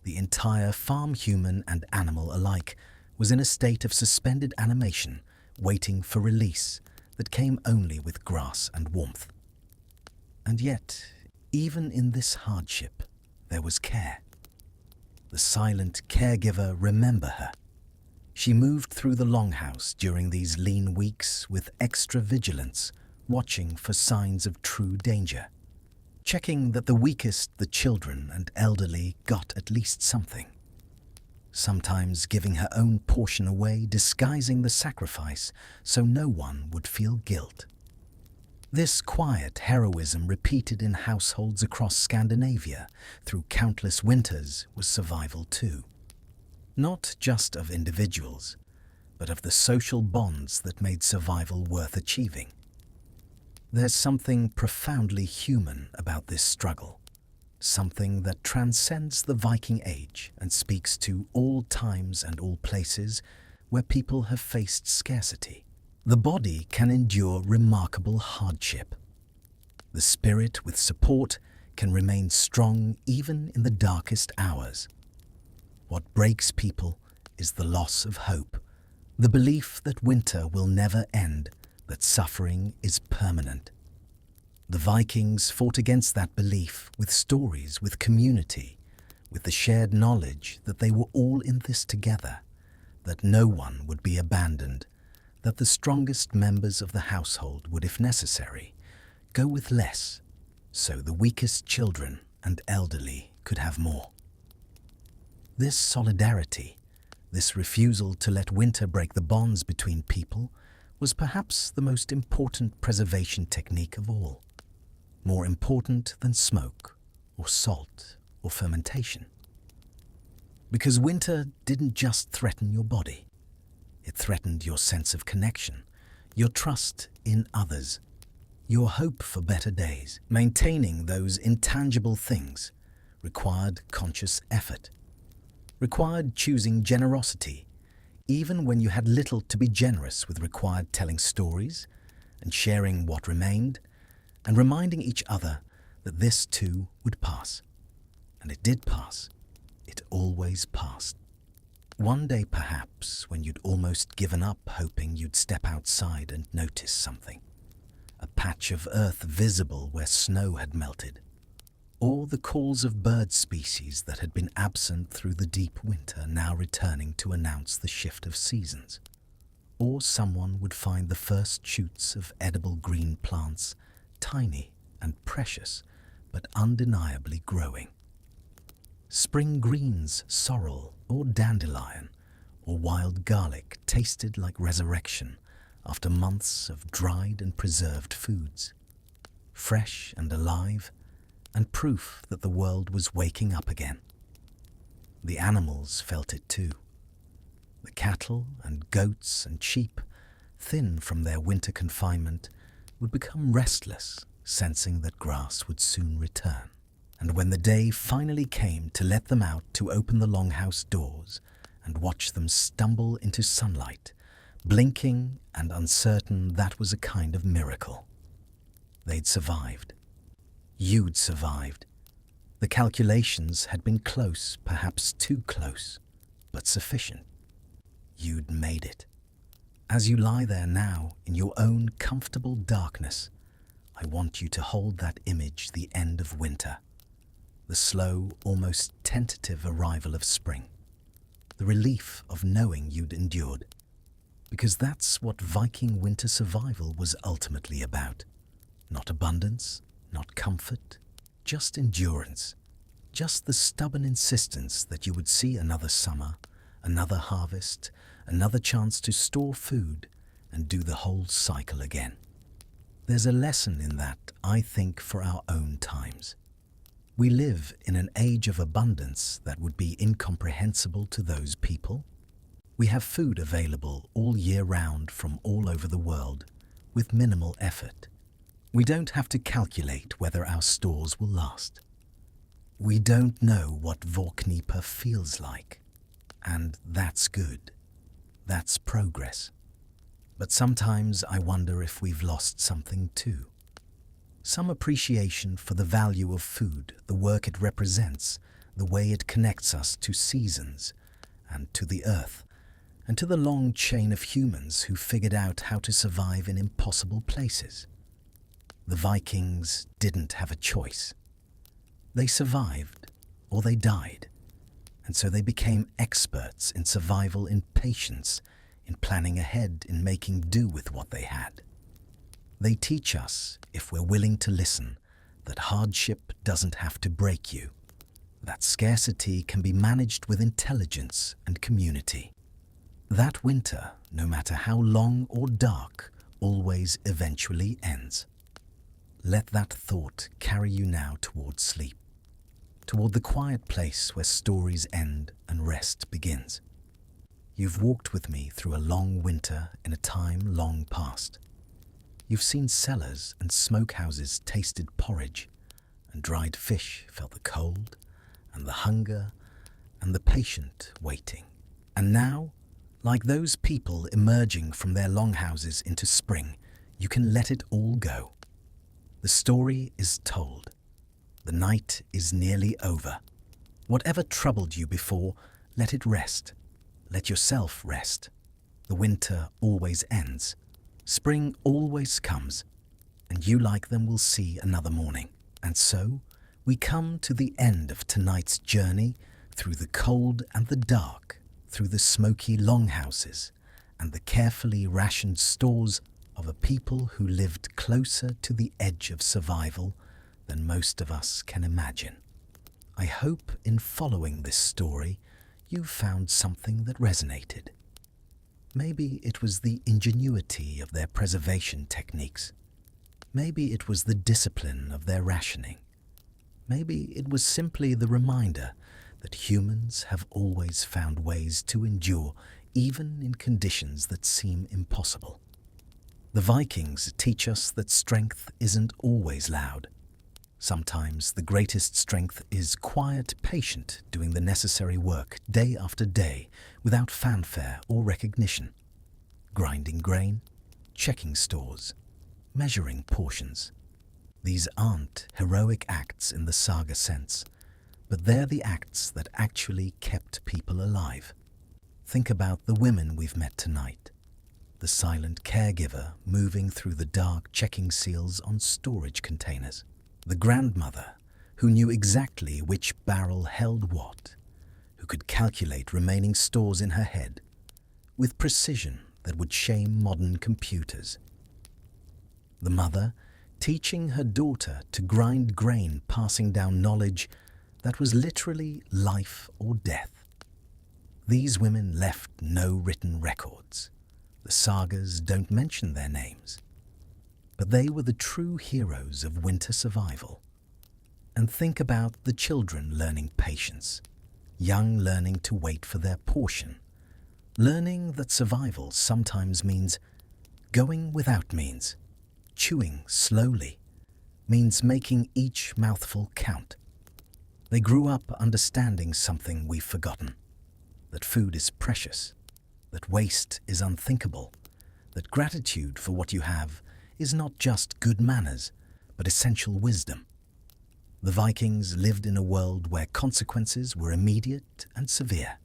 The entire farm, human and animal alike, was in a state of suspended animation, waiting for release that came only with grass and warmth. And yet, even in this hardship, there was care. The silent caregiver, remember her. She moved through the longhouse during these lean weeks with extra vigilance, watching for signs of true danger, checking that the weakest, the children and elderly, got at least something. Sometimes giving her own portion away, disguising the sacrifice so no one would feel guilt. This quiet heroism, repeated in households across Scandinavia through countless winters, was survival too. Not just of individuals, but of the social bonds that made survival worth achieving. There's something profoundly human about this struggle, something that transcends the Viking age and speaks to all times and all places where people have faced scarcity. The body can endure remarkable hardship. The spirit, with support, can remain strong even in the darkest hours. What breaks people is the loss of hope, the belief that winter will never end, that suffering is permanent. The Vikings fought against that belief with stories, with community, with the shared knowledge that they were all in this together, that no one would be abandoned, that the strongest members of the household would, if necessary, go with less, so the weakest children and elderly could have more. This solidarity, this refusal to let winter break the bonds between people, was perhaps the most important preservation technique of all, more important than smoke or salt or fermentation. Because winter didn't just threaten your body, it threatened your sense of connection, your trust in others, your hope for better days. Maintaining those intangible things required conscious effort, required choosing generosity, even when you had little to be generous with, required telling stories and sharing what remained, and reminding each other that this too would pass. And it did pass. It always passed. One day perhaps, when you'd almost given up hoping you'd step outside and notice something. A patch of earth visible where snow had melted, or the calls of bird species that had been absent through the deep winter now returning to announce the shift of seasons. Or someone would find the first shoots of edible green plants, tiny and precious, but undeniably growing. Spring greens, sorrel or dandelion, or wild garlic tasted like resurrection after months of dried and preserved foods. Fresh and alive, and proof that the world was waking up again. The animals felt it too. The cattle and goats and sheep, thin from their winter confinement, would become restless, sensing that grass would soon return. And when the day finally came to let them out to open the longhouse doors and watch them stumble into sunlight, blinking and uncertain, that was a kind of miracle. They'd survived. You'd survived. The calculations had been close, perhaps too close, but sufficient. You'd made it. As you lie there now in your own comfortable darkness, I want you to hold that image, the end of winter, the slow, almost tentative arrival of spring, the relief of knowing you'd endured, because that's what Viking winter survival was ultimately about. Not abundance, not comfort, just endurance, just the stubborn insistence that you would see another summer, another harvest, another chance to store food and do the whole cycle again. There's a lesson in that, I think, for our own times. We live in an age of abundance that would be incomprehensible to those people. We have food available all year round from all over the world with minimal effort. We don't have to calculate whether our stores will last. We don't know what Vorknieper feels like, and that's good. That's progress. But sometimes I wonder if we've lost something too. Some appreciation for the value of food, the work it represents, the way it connects us to seasons and to the earth, and to the long chain of humans who figured out how to survive in impossible places. The Vikings didn't have a choice. They survived, or they died, and so they became experts in survival, in patience, in planning ahead, in making do with what they had. They teach us, if we're willing to listen, that hardship doesn't have to break you, that scarcity can be managed with intelligence and community. That winter, no matter how long or dark, always eventually ends. Let that thought carry you now toward sleep, toward the quiet place where stories end and rest begins. You've walked with me through a long winter in a time long past. You've seen cellars and smokehouses tasted porridge, and dried fish felt the cold and the hunger and the patient waiting. And now, like those people emerging from their longhouses into spring, you can let it all go. The story is told. The night is nearly over. Whatever troubled you before, let it rest. Let yourself rest. The winter always ends. Spring always comes, and you like them will see another morning. And so, we come to the end of tonight's journey through the cold and the dark, through the smoky longhouses and the carefully rationed stores of a people who lived closer to the edge of survival than most of us can imagine. I hope in following this story you found something that resonated. Maybe it was the ingenuity of their preservation techniques. Maybe it was the discipline of their rationing. Maybe it was simply the reminder that humans have always found ways to endure even in conditions that seem impossible. The Vikings teach us that strength isn't always loud. Sometimes the greatest strength is quiet, patient, doing the necessary work day after day without fanfare or recognition. Grinding grain, checking stores, measuring portions. These aren't heroic acts in the saga sense, but they're the acts that actually kept people alive. Think about the women we've met tonight. The silent caregiver moving through the dark checking seals on storage containers. The grandmother who knew exactly which barrel held what, who could calculate remaining stores in her head with precision that would shame modern computers. The mother teaching her daughter to grind grain, passing down knowledge that was literally life or death. These women left no written records. The sagas don't mention their names. But they were the true heroes of winter survival. And think about the children learning patience, young learning to wait for their portion, learning that survival sometimes means going without means, chewing slowly, means making each mouthful count. They grew up understanding something we've forgotten, that food is precious, that waste is unthinkable, that gratitude for what you have is not just good manners, but essential wisdom. The Vikings lived in a world where consequences were immediate and severe.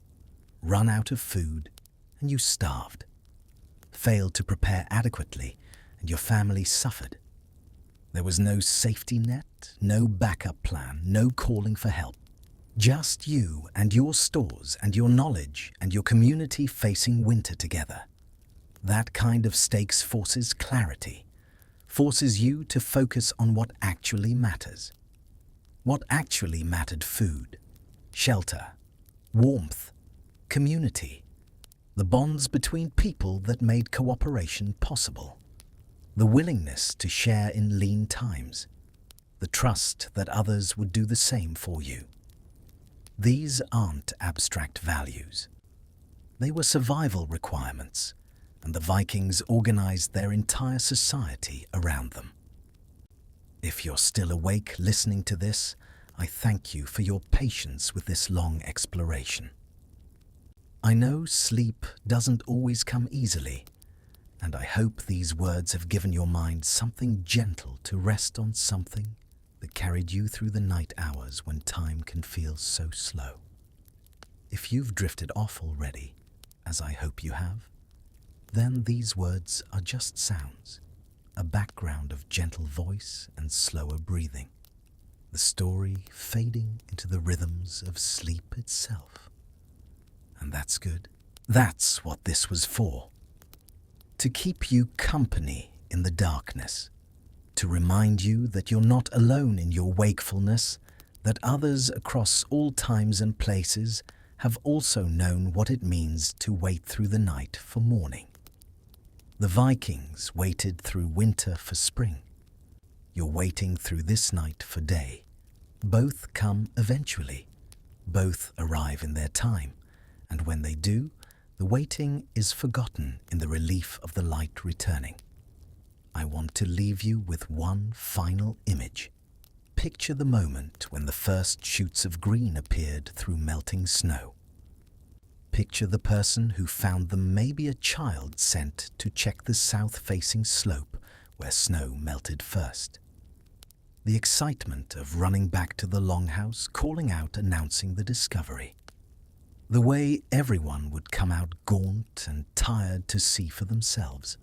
Run out of food and you starved. Failed to prepare adequately and your family suffered. There was no safety net, no backup plan, no calling for help. Just you and your stores and your knowledge and your community facing winter together. That kind of stakes forces clarity, forces you to focus on what actually matters. What actually mattered: food, shelter, warmth, community, the bonds between people that made cooperation possible, the willingness to share in lean times, the trust that others would do the same for you. These aren't abstract values. They were survival requirements, and the Vikings organized their entire society around them. If you're still awake listening to this, I thank you for your patience with this long exploration. I know sleep doesn't always come easily, and I hope these words have given your mind something gentle to rest on, something that carried you through the night hours when time can feel so slow. If you've drifted off already, as I hope you have, then these words are just sounds, a background of gentle voice and slower breathing, the story fading into the rhythms of sleep itself. And that's good. That's what this was for. To keep you company in the darkness, to remind you that you're not alone in your wakefulness, that others across all times and places have also known what it means to wait through the night for morning. The Vikings waited through winter for spring. You're waiting through this night for day. Both come eventually. Both arrive in their time. And when they do, the waiting is forgotten in the relief of the light returning. I want to leave you with one final image. Picture the moment when the first shoots of green appeared through melting snow. Picture the person who found them, maybe a child sent to check the south-facing slope where snow melted first. The excitement of running back to the longhouse, calling out, announcing the discovery. The way everyone would come out gaunt and tired to see for themselves.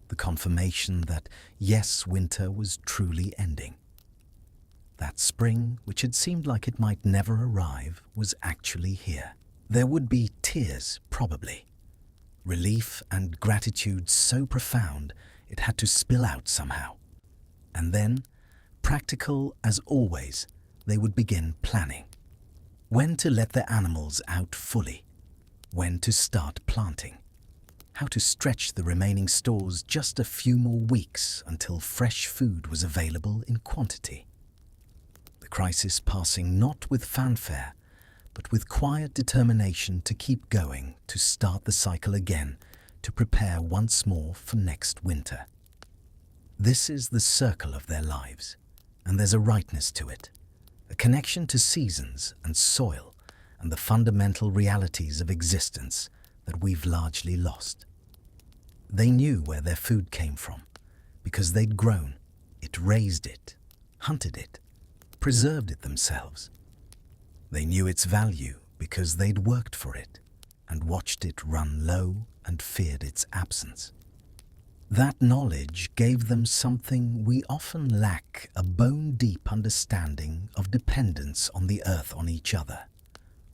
The confirmation that, yes, winter was truly ending. That spring, which had seemed like it might never arrive, was actually here. There would be tears, probably. Relief and gratitude so profound it had to spill out somehow. And then, practical as always, they would begin planning. When to let their animals out fully. When to start planting. How to stretch the remaining stores just a few more weeks until fresh food was available in quantity. The crisis passing not with fanfare, but with quiet determination to keep going, to start the cycle again, to prepare once more for next winter. This is the circle of their lives, and there's a rightness to it, a connection to seasons and soil and the fundamental realities of existence that we've largely lost. They knew where their food came from because they'd grown it, raised it, hunted it, preserved it themselves. They knew its value because they'd worked for it, and watched it run low and feared its absence. That knowledge gave them something we often lack: a bone-deep understanding of dependence on the earth, on each other,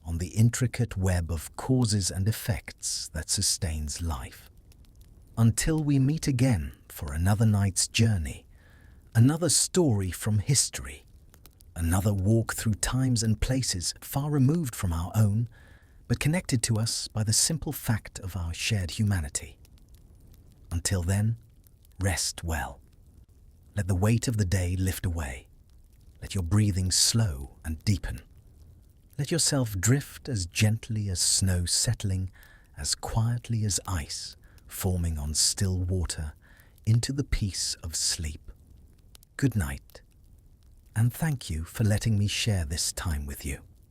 on the intricate web of causes and effects that sustains life. Until we meet again for another night's journey, another story from history, another walk through times and places far removed from our own, but connected to us by the simple fact of our shared humanity. Until then, rest well. Let the weight of the day lift away. Let your breathing slow and deepen. Let yourself drift as gently as snow settling, as quietly as ice forming on still water, into the peace of sleep. Good night, and thank you for letting me share this time with you.